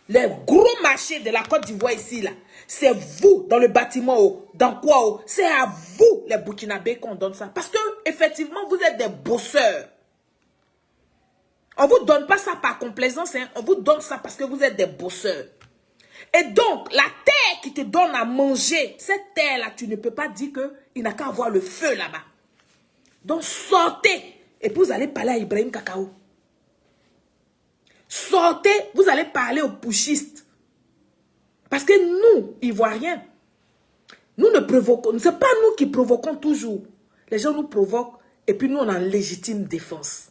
Les gros marchés de la Côte d'Ivoire ici, là, c'est vous, dans le bâtiment, dans quoi, c'est à vous, les Burkinabés, qu'on donne ça. Parce que, effectivement, vous êtes des bosseurs. On ne vous donne pas ça par complaisance, hein. On vous donne ça parce que vous êtes des bosseurs. Et donc, la terre qui te donne à manger, cette terre-là, tu ne peux pas dire qu'il n'a qu'à avoir le feu là-bas. Donc, sortez. Et puis, vous allez parler à Ibrahim Kakao. Sortez, vous allez parler aux pushistes. Parce que nous, Ivoiriens, nous ne provoquons, ce n'est pas nous qui provoquons toujours. Les gens nous provoquent et puis nous, on est en légitime défense.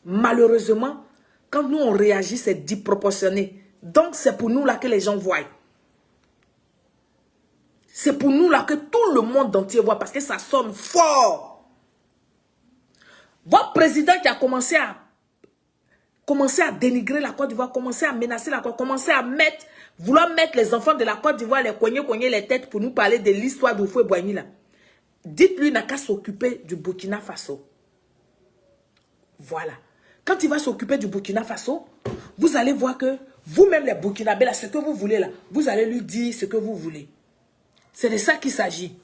Malheureusement, quand nous, on réagit, c'est disproportionné. Donc, c'est pour nous là que les gens voient. C'est pour nous là que tout le monde entier voit parce que ça sonne fort. Votre président qui a commencé à dénigrer la Côte d'Ivoire, commencé à menacer la Côte, commencé à vouloir mettre les enfants de la Côte d'Ivoire, les cogner les têtes pour nous parler de l'histoire d'Houphouët-Boigny là. Dites-lui, il n'a qu'à s'occuper du Burkina Faso. Voilà. Quand il va s'occuper du Burkina Faso, vous allez voir que vous-même les Burkinabés, là, ce que vous voulez là, vous allez lui dire ce que vous voulez. C'est de ça qu'il s'agit.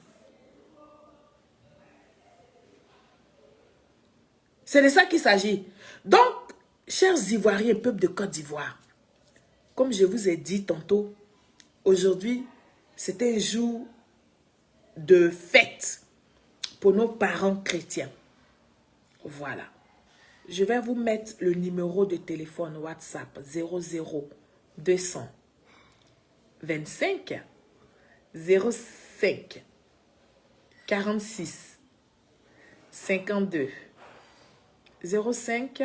C'est de ça qu'il s'agit. Donc, chers Ivoiriens, peuple de Côte d'Ivoire, comme je vous ai dit tantôt, aujourd'hui, c'était un jour de fête pour nos parents chrétiens. Voilà. Je vais vous mettre le numéro de téléphone WhatsApp 00 200 25 05 46 52 05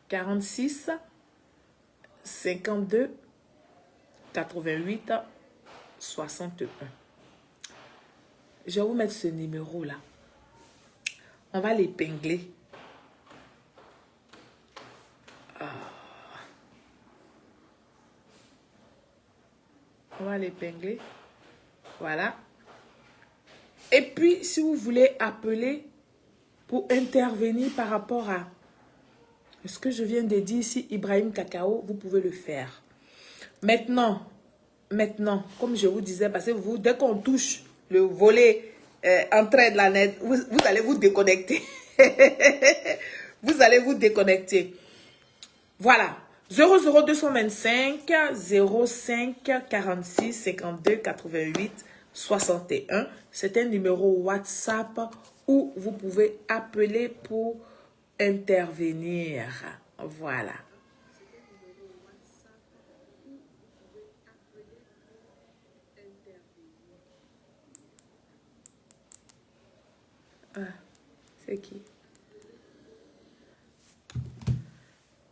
46 52 88 61. Je vais vous mettre ce numéro là. On va l'épingler. On va l'épingler. Voilà. Et puis, si vous voulez appeler pour intervenir par rapport à ce que je viens de dire ici, Ibrahim Kakao, vous pouvez le faire. Maintenant, comme je vous disais, parce que vous, dès qu'on touche le volet entrée de la net, vous allez vous déconnecter. Vous allez vous déconnecter. Voilà. 00225 05 46 52 88 61. C'est un numéro WhatsApp où vous pouvez appeler pour intervenir. Voilà. Ah, c'est qui?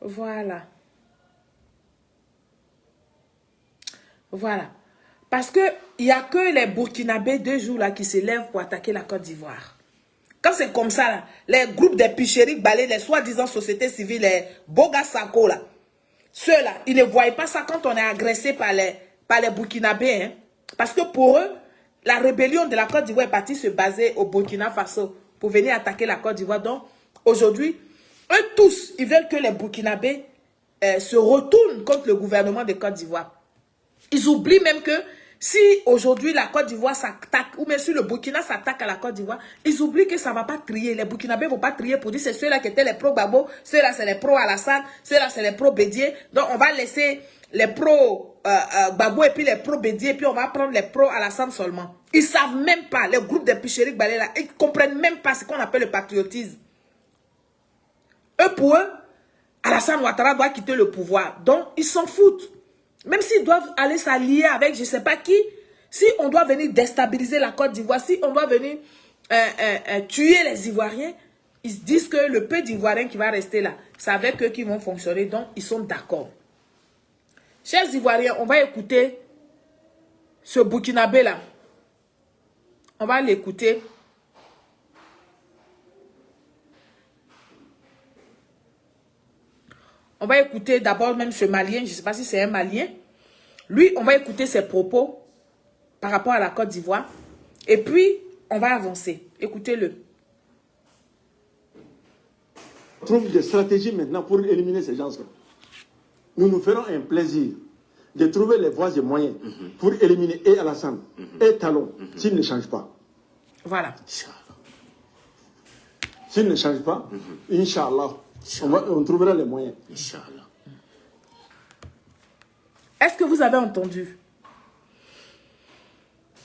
Voilà. Voilà. Parce qu'il n'y a que les Burkinabés 2 jours là qui se lèvent pour attaquer la Côte d'Ivoire. Quand c'est comme ça, là, les groupes des Pichériques Balé, les soi-disant sociétés civiles, les Bogasako, là, ceux-là, ils ne voient pas ça quand on est agressé par les Burkinabés. Hein. Parce que pour eux, la rébellion de la Côte d'Ivoire est partie se baser au Burkina Faso pour venir attaquer la Côte d'Ivoire. Donc, aujourd'hui, eux tous, ils veulent que les Burkinabés se retournent contre le gouvernement de Côte d'Ivoire. Ils oublient même que si aujourd'hui la Côte d'Ivoire s'attaque, ou même si le Burkina s'attaque à la Côte d'Ivoire, ils oublient que ça ne va pas trier. Les Burkinabés ne vont pas trier pour dire c'est ceux-là qui étaient les pro-Gbagbo, ceux-là c'est les pro-Alassane, ceux-là c'est les pro-Bédier. Donc on va laisser les pro-Gbagbo et puis les pro-Bédier, et puis on va prendre les pro-Alassane seulement. Ils ne savent même pas, les groupes des Pichériques Balé là, ils ne comprennent même pas ce qu'on appelle le patriotisme. Eux, pour eux, Alassane Ouattara doit quitter le pouvoir. Donc ils s'en foutent. Même s'ils doivent aller s'allier avec je ne sais pas qui, si on doit venir déstabiliser la Côte d'Ivoire, si on doit venir tuer les Ivoiriens, ils se disent que le peu d'Ivoiriens qui va rester là, c'est avec eux qui vont fonctionner, donc ils sont d'accord. Chers Ivoiriens, on va écouter ce Burkinabé là. On va l'écouter. On va écouter d'abord même ce Malien, je ne sais pas si c'est un Malien. Lui, on va écouter ses propos par rapport à la Côte d'Ivoire. Et puis, on va avancer. Écoutez-le. On trouve des stratégies maintenant pour éliminer ces gens-là. Nous nous ferons un plaisir de trouver les voies et moyens pour éliminer et Alassane et Talon s'ils ne changent pas. Voilà. S'ils ne changent pas, Inch'Allah. On trouvera les moyens. Inch'Allah. Est-ce que vous avez entendu?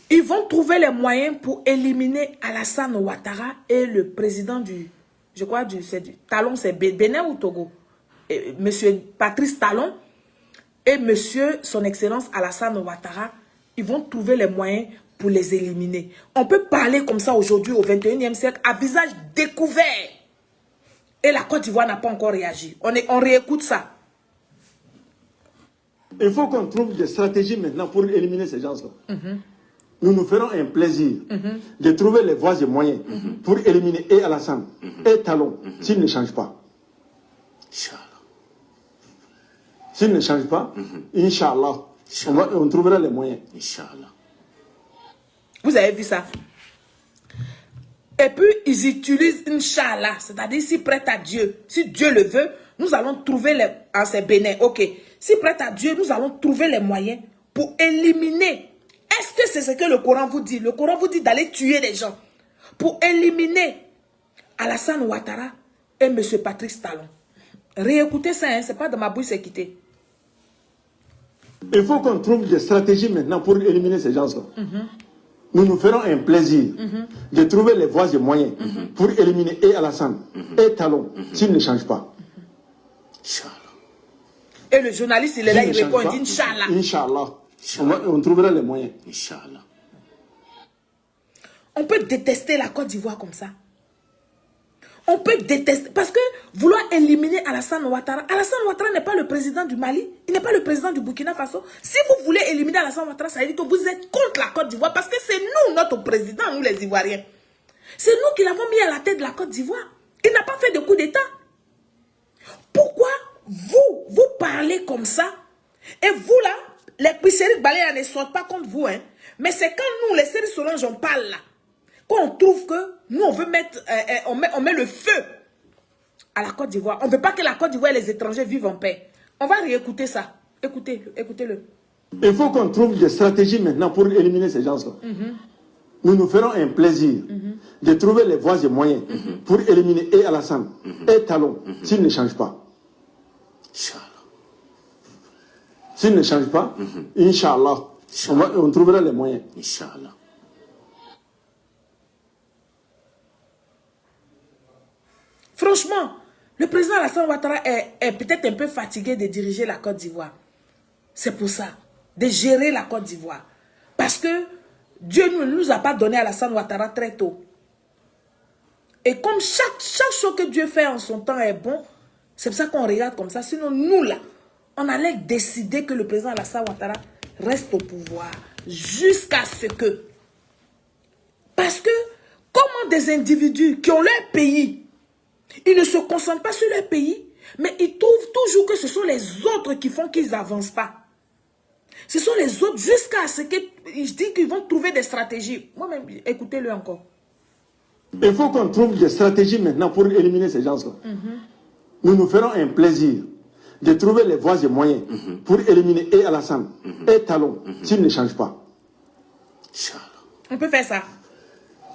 Ils vont trouver les moyens pour éliminer Alassane Ouattara et le président du, je crois, du Talon, c'est Bénin ou Togo? Monsieur Patrice Talon et monsieur, son excellence Alassane Ouattara, ils vont trouver les moyens pour les éliminer. On peut parler comme ça aujourd'hui au 21e siècle à visage découvert. Et la Côte d'Ivoire n'a pas encore réagi. On réécoute ça. Il faut qu'on trouve des stratégies maintenant pour éliminer ces gens-là. Nous nous ferons un plaisir de trouver les voies et moyens pour éliminer et Alassane et Talon s'ils ne changent pas. Inch'Allah. S'ils ne changent pas, Inch'Allah, on trouvera les moyens. Inch'Allah. Vous avez vu ça? Et puis, ils utilisent Inch'Allah, c'est-à-dire si prête à Dieu, si Dieu le veut, nous allons trouver les... Ah, c'est Bénin, ok. Si prête à Dieu, nous allons trouver les moyens pour éliminer. Est-ce que c'est ce que le Coran vous dit? Le Coran vous dit d'aller tuer les gens. Pour éliminer Alassane Ouattara et M. Patrice Talon. Réécoutez ça, hein, c'est pas de ma bouche, c'est quitté. Il faut qu'on trouve des stratégies maintenant pour éliminer ces gens-là. Nous nous ferons un plaisir de trouver les voies et moyens pour éliminer et Alassane et Talon s'ils ne changent pas. Inch'Allah. Et le journaliste, il est là, il répond, il dit Inch'Allah. Inch'Allah. On trouvera les moyens. Inch'Allah. On peut détester la Côte d'Ivoire comme ça. On peut détester. Parce que vouloir éliminer Alassane Ouattara. Alassane Ouattara n'est pas le président du Mali. Il n'est pas le président du Burkina Faso. Si vous voulez éliminer Alassane Ouattara, ça veut dire que vous êtes contre la Côte d'Ivoire. Parce que c'est nous, notre président, nous les Ivoiriens. C'est nous qui l'avons mis à la tête de la Côte d'Ivoire. Il n'a pas fait de coup d'État. Pourquoi vous parlez comme ça? Et vous là, les Pichériques Balé ne sortent pas contre vous. Hein? Mais c'est quand nous, les Séries Solange, on parle là. Quand on trouve que nous, on veut mettre, on met le feu à la Côte d'Ivoire. On ne veut pas que la Côte d'Ivoire et les étrangers vivent en paix. On va réécouter ça. Écoutez-le. Il faut qu'on trouve des stratégies maintenant pour éliminer ces gens-là. Nous nous ferons un plaisir de trouver les voies et moyens pour éliminer et Alassane et Talon s'ils ne changent pas. Inch'Allah. S'il ne change pas, Inch'Allah, on trouvera les moyens. Inch'Allah. Franchement, le président Alassane Ouattara est peut-être un peu fatigué de diriger la Côte d'Ivoire. C'est pour ça, de gérer la Côte d'Ivoire. Parce que Dieu ne nous a pas donné Alassane Ouattara très tôt. Et comme chaque chose que Dieu fait en son temps est bon, c'est pour ça qu'on regarde comme ça. Sinon, nous là, on allait décider que le président Alassane Ouattara reste au pouvoir jusqu'à ce que... Parce que, comment des individus qui ont leur pays, ils ne se concentrent pas sur leur pays, mais ils trouvent toujours que ce sont les autres qui font qu'ils n'avancent pas. Ce sont les autres jusqu'à ce que... Je dis qu'ils vont trouver des stratégies. Moi-même, écoutez-le encore. Il faut qu'on trouve des stratégies maintenant pour éliminer ces gens-là. Nous nous ferons un plaisir de trouver les voies et moyens pour éliminer et Alassane et Talon s'ils ne changent pas. Inch'Allah. On peut faire ça.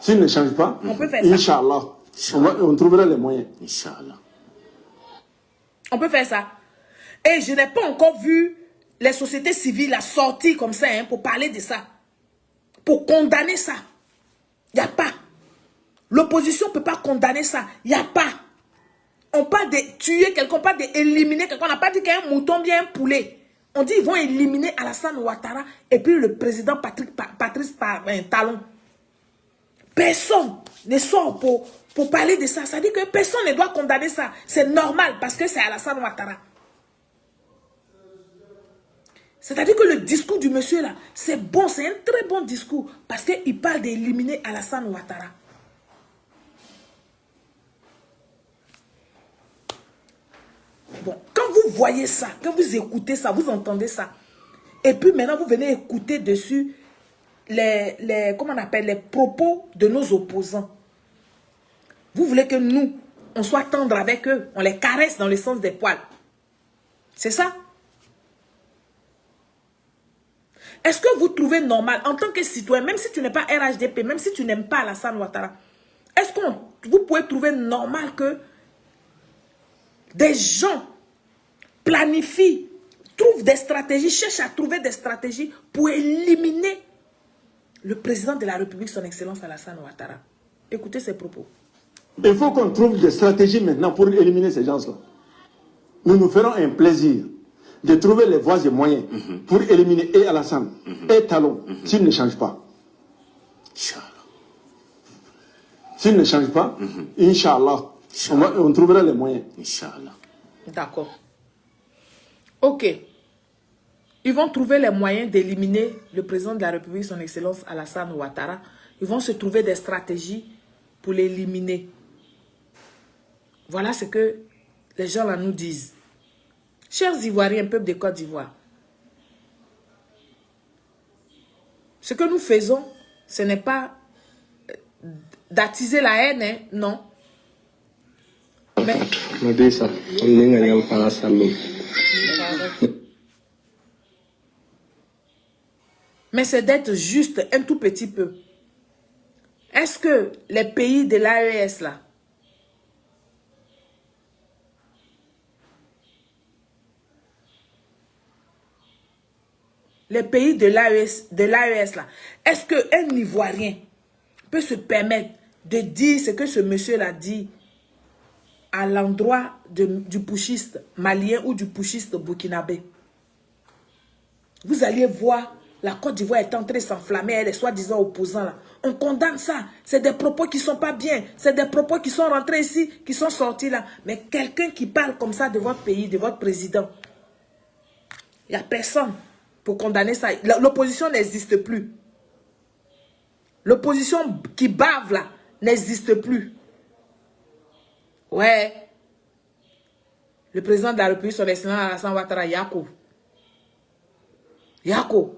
S'ils ne changent pas, On peut faire ça. Inch'Allah, on trouvera les moyens. Inch'Allah. On peut faire ça. Et je n'ai pas encore vu les sociétés civiles sortir comme ça pour parler de ça. Pour condamner ça. Il n'y a pas. L'opposition ne peut pas condamner ça. Il n'y a pas. On parle de tuer quelqu'un, on parle d'éliminer quelqu'un. On n'a pas dit qu'il y a un mouton, bien un poulet. On dit qu'ils vont éliminer Alassane Ouattara et puis le président Patrice Talon. Personne ne sort pour parler de ça. Ça dit que personne ne doit condamner ça. C'est normal parce que c'est Alassane Ouattara. C'est-à-dire que le discours du monsieur là, c'est bon, c'est un très bon discours parce qu'il parle d'éliminer Alassane Ouattara. Bon, quand vous voyez ça, quand vous écoutez ça, vous entendez ça, et puis maintenant vous venez écouter dessus comment on appelle, les propos de nos opposants. Vous voulez que nous, on soit tendre avec eux, on les caresse dans le sens des poils. C'est ça? Est-ce que vous trouvez normal, en tant que citoyen, même si tu n'es pas RHDP, même si tu n'aimes pas Alassane Ouattara, est-ce que vous pouvez trouver normal que des gens planifient, trouvent des stratégies, cherchent à trouver des stratégies pour éliminer le président de la République, son Excellence Alassane Ouattara? Écoutez ses propos. Il faut qu'on trouve des stratégies maintenant pour éliminer ces gens-là. Nous nous ferons un plaisir de trouver les voies et moyens pour éliminer et Alassane et Talon s'ils ne changent pas. Inch'Allah. S'ils ne changent pas, Inch'Allah, on trouvera les moyens. Inch'Allah. D'accord. Ok. Ils vont trouver les moyens d'éliminer le président de la République, son Excellence Alassane Ouattara. Ils vont se trouver des stratégies pour l'éliminer. Voilà ce que les gens là nous disent. Chers Ivoiriens, peuple de Côte d'Ivoire, ce que nous faisons, ce n'est pas d'attiser la haine, hein, non. Mais c'est d'être juste un tout petit peu. Est-ce que les pays de l'AES là, les pays de l'AES là, est-ce qu'un Ivoirien peut se permettre de dire ce que ce monsieur l'a dit à l'endroit du putschiste malien ou du putschiste burkinabé? Vous alliez voir, la Côte d'Ivoire est en train de s'enflammer, elle est soi-disant opposants là. On condamne ça. C'est des propos qui ne sont pas bien. C'est des propos qui sont rentrés ici, qui sont sortis là. Mais quelqu'un qui parle comme ça de votre pays, de votre président, il n'y a personne pour condamner ça. L'opposition n'existe plus. L'opposition qui bave là n'existe plus. Ouais. Le président de la République, son excellence Alassane Ouattara, Yako. Yako.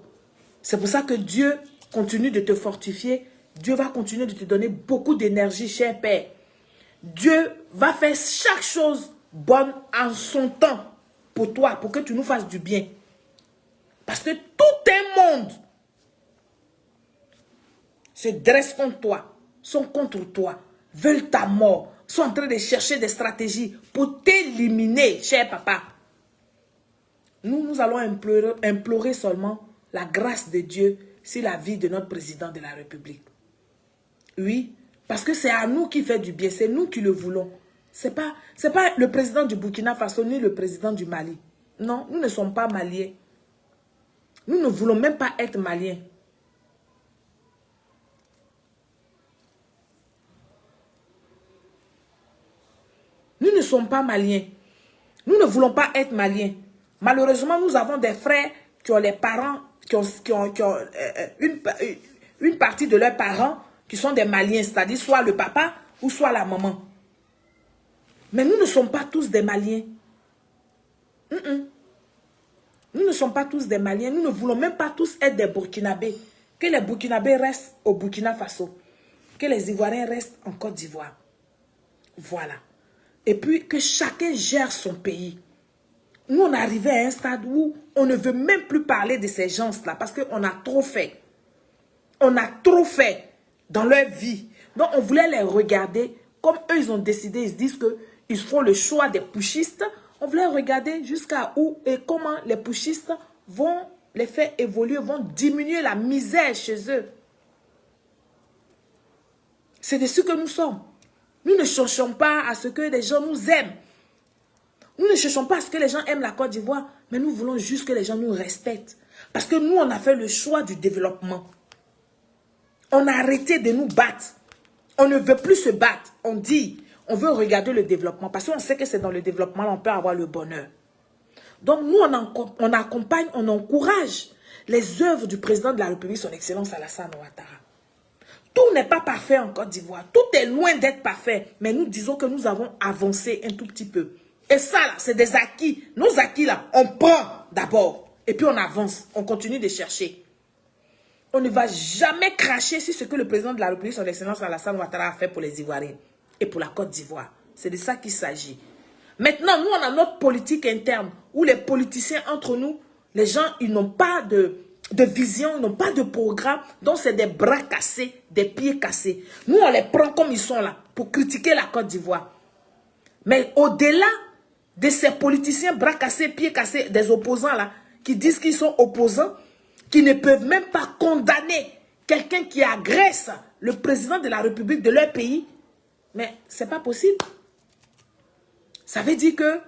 C'est pour ça que Dieu continue de te fortifier. Dieu va continuer de te donner beaucoup d'énergie, cher Père. Dieu va faire chaque chose bonne en son temps pour toi, pour que tu nous fasses du bien. Parce que tout un monde se dresse contre toi, sont contre toi, veulent ta mort, sont en train de chercher des stratégies pour t'éliminer, cher papa. Nous allons implorer seulement la grâce de Dieu sur la vie de notre président de la République. Oui, parce que c'est à nous qui fait du bien, c'est nous qui le voulons. C'est pas le président du Burkina Faso ni le président du Mali. Non, nous ne sommes pas maliens. Nous ne voulons même pas être maliens. Nous ne sommes pas maliens. Nous ne voulons pas être maliens. Malheureusement, nous avons des frères qui ont les parents, qui ont une partie de leurs parents qui sont des maliens, c'est-à-dire soit le papa ou soit la maman. Mais nous ne sommes pas tous des maliens. Nous ne sommes pas tous des maliens. Nous ne voulons même pas tous être des burkinabés. Que les burkinabés restent au Burkina Faso. Que les Ivoiriens restent en Côte d'Ivoire. Voilà. Et puis que chacun gère son pays. Nous, on est arrivé à un stade où on ne veut même plus parler de ces gens-là parce qu'on a trop fait. On a trop fait dans leur vie. Donc, on voulait les regarder comme eux, ils ont décidé. Ils se disent qu'ils font le choix des putschistes. On voulait regarder jusqu'à où et comment les putschistes vont les faire évoluer, vont diminuer la misère chez eux. C'est de ce que nous sommes. Nous ne cherchons pas à ce que les gens nous aiment. Nous ne cherchons pas à ce que les gens aiment la Côte d'Ivoire, mais nous voulons juste que les gens nous respectent. Parce que nous, on a fait le choix du développement. On a arrêté de nous battre. On ne veut plus se battre. On dit, on veut regarder le développement. Parce qu'on sait que c'est dans le développement qu'on peut avoir le bonheur. Donc nous, on accompagne, on encourage les œuvres du président de la République, son Excellence Alassane Ouattara. Tout n'est pas parfait en Côte d'Ivoire. Tout est loin d'être parfait. Mais nous disons que nous avons avancé un tout petit peu. Et ça, là, c'est des acquis. Nos acquis, là, on prend d'abord. Et puis on avance. On continue de chercher. On ne va jamais cracher sur ce que le président de la République, son Excellence Alassane Ouattara, a fait pour les Ivoiriens et pour la Côte d'Ivoire. C'est de ça qu'il s'agit. Maintenant, nous, on a notre politique interne où les politiciens entre nous, les gens, ils n'ont pas de vision, ils n'ont pas de programme. Donc, c'est des bras cassés, des pieds cassés. Nous, on les prend comme ils sont là pour critiquer la Côte d'Ivoire. Mais au-delà de ces politiciens bras cassés, pieds cassés, des opposants là, qui disent qu'ils sont opposants, qui ne peuvent même pas condamner quelqu'un qui agresse le président de la République de leur pays, mais c'est pas possible. Ça veut dire que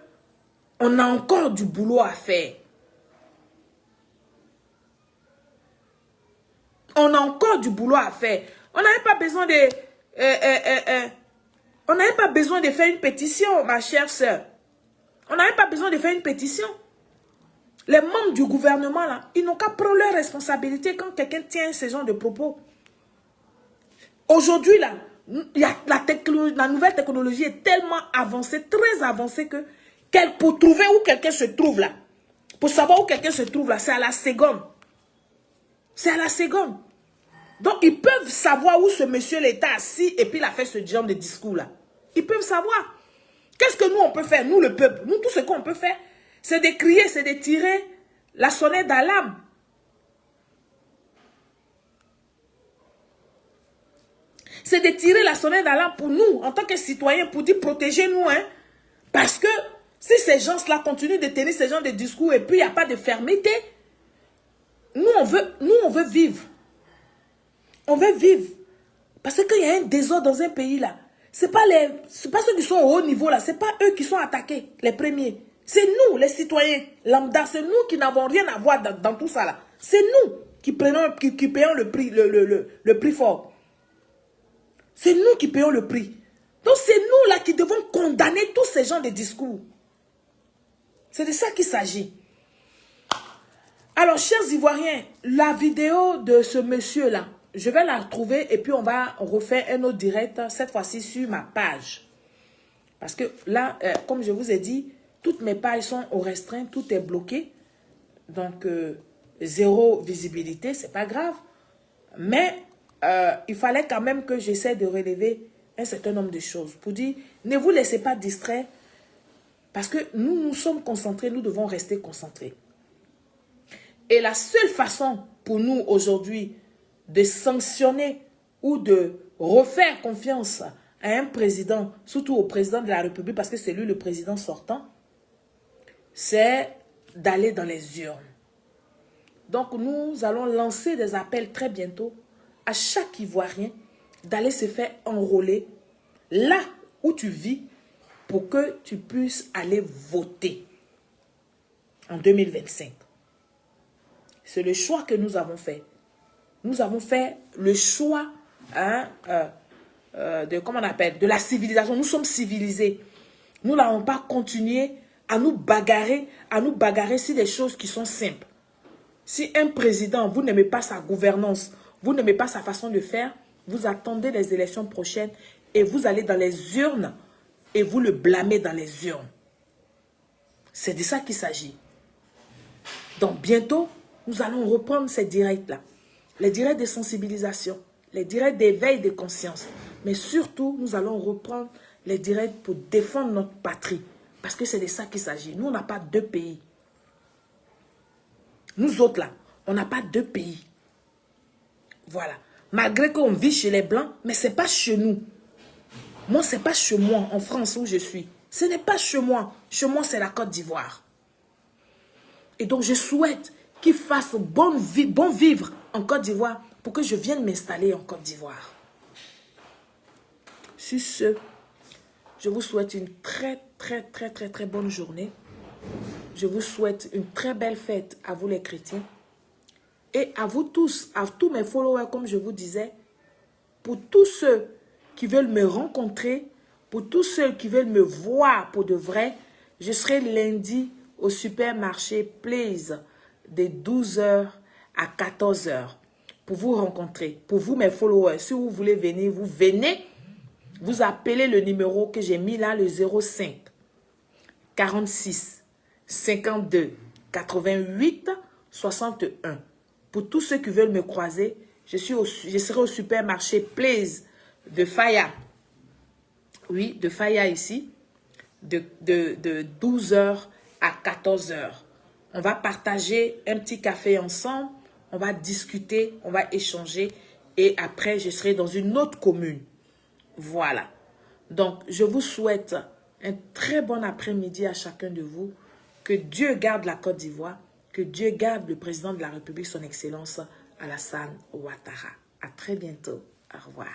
on a encore du boulot à faire. On a encore du boulot à faire. On n'avait pas besoin de... on n'avait pas besoin de faire une pétition, ma chère sœur. On n'avait pas besoin de faire une pétition. Les membres du gouvernement, là, ils n'ont qu'à prendre leurs responsabilités quand quelqu'un tient ce genre de propos. Aujourd'hui, là, la nouvelle technologie est tellement avancée, très avancée que pour trouver où quelqu'un se trouve là, pour savoir où quelqu'un se trouve là, c'est à la seconde. C'est à la seconde. Donc, ils peuvent savoir où ce monsieur était assis et puis il a fait ce genre de discours là. Ils peuvent savoir. Qu'est-ce que nous, on peut faire, nous, le peuple? Nous, tout ce qu'on peut faire, c'est de crier, c'est de tirer la sonnette d'alarme. C'est de tirer la sonnette d'alarme pour nous, en tant que citoyens, pour dire protégez-nous. Hein? Parce que si ces gens-là continuent de tenir ce genre de discours et puis il n'y a pas de fermeté, nous, on veut vivre. On veut vivre. Parce qu'il y a un désordre dans un pays là. Ce n'est pas ceux qui sont au haut niveau là. Ce n'est pas eux qui sont attaqués, les premiers. C'est nous, les citoyens lambda. C'est nous qui n'avons rien à voir dans tout ça là. C'est nous qui payons le prix fort. C'est nous qui payons le prix. Donc c'est nous là qui devons condamner tous ces gens de discours. C'est de ça qu'il s'agit. Alors, chers Ivoiriens, la vidéo de ce monsieur-là, je vais la retrouver et puis on va refaire un autre direct, cette fois-ci sur ma page. Parce que là, comme je vous ai dit, toutes mes pages sont au restreint, tout est bloqué. Donc, zéro visibilité, c'est pas grave. Mais il fallait quand même que j'essaie de relever un certain nombre de choses. Pour dire, ne vous laissez pas distraire. Parce que nous sommes concentrés, nous devons rester concentrés. Et la seule façon pour nous aujourd'hui de sanctionner ou de refaire confiance à un président, surtout au président de la République, parce que c'est lui le président sortant, c'est d'aller dans les urnes. Donc, nous allons lancer des appels très bientôt à chaque Ivoirien d'aller se faire enrôler là où tu vis pour que tu puisses aller voter en 2025. C'est le choix que nous avons fait. Nous avons fait le choix comment on appelle, de la civilisation. Nous sommes civilisés. Nous n'allons pas continuer à nous bagarrer sur des choses qui sont simples. Si un président, vous n'aimez pas sa gouvernance, vous n'aimez pas sa façon de faire, vous attendez les élections prochaines et vous allez dans les urnes et vous le blâmez dans les urnes. C'est de ça qu'il s'agit. Donc bientôt, nous allons reprendre ces directs-là. Les directs de sensibilisation, les directs d'éveil de conscience. Mais surtout, nous allons reprendre les directs pour défendre notre patrie. Parce que c'est de ça qu'il s'agit. Nous, on n'a pas deux pays. Nous autres, là, on n'a pas deux pays. Voilà. Malgré qu'on vit chez les Blancs, mais ce n'est pas chez nous. Moi, ce n'est pas chez moi, en France où je suis. Ce n'est pas chez moi. Chez moi, c'est la Côte d'Ivoire. Et donc, je souhaite qu'ils fassent bon vivre en Côte d'Ivoire pour que je vienne m'installer en Côte d'Ivoire. Sur ce, je vous souhaite une très bonne journée. Je vous souhaite une très belle fête à vous les chrétiens. Et à vous tous, à tous mes followers, comme je vous disais, pour tous ceux qui veulent me rencontrer, pour tous ceux qui veulent me voir pour de vrai, je serai lundi au supermarché Plaise de 12h à 14h pour vous rencontrer. Pour vous, mes followers, si vous voulez venir, vous venez, vous appelez le numéro que j'ai mis là, le 05 46 52 88 61. Pour tous ceux qui veulent me croiser, je serai au supermarché Plaise de Faya. Oui, de Faya ici, de 12h à 14h. On va partager un petit café ensemble, on va discuter, on va échanger et après, je serai dans une autre commune. Voilà. Donc, je vous souhaite un très bon après-midi à chacun de vous. Que Dieu garde la Côte d'Ivoire. Que Dieu garde le président de la République, son Excellence Alassane Ouattara. À très bientôt. Au revoir.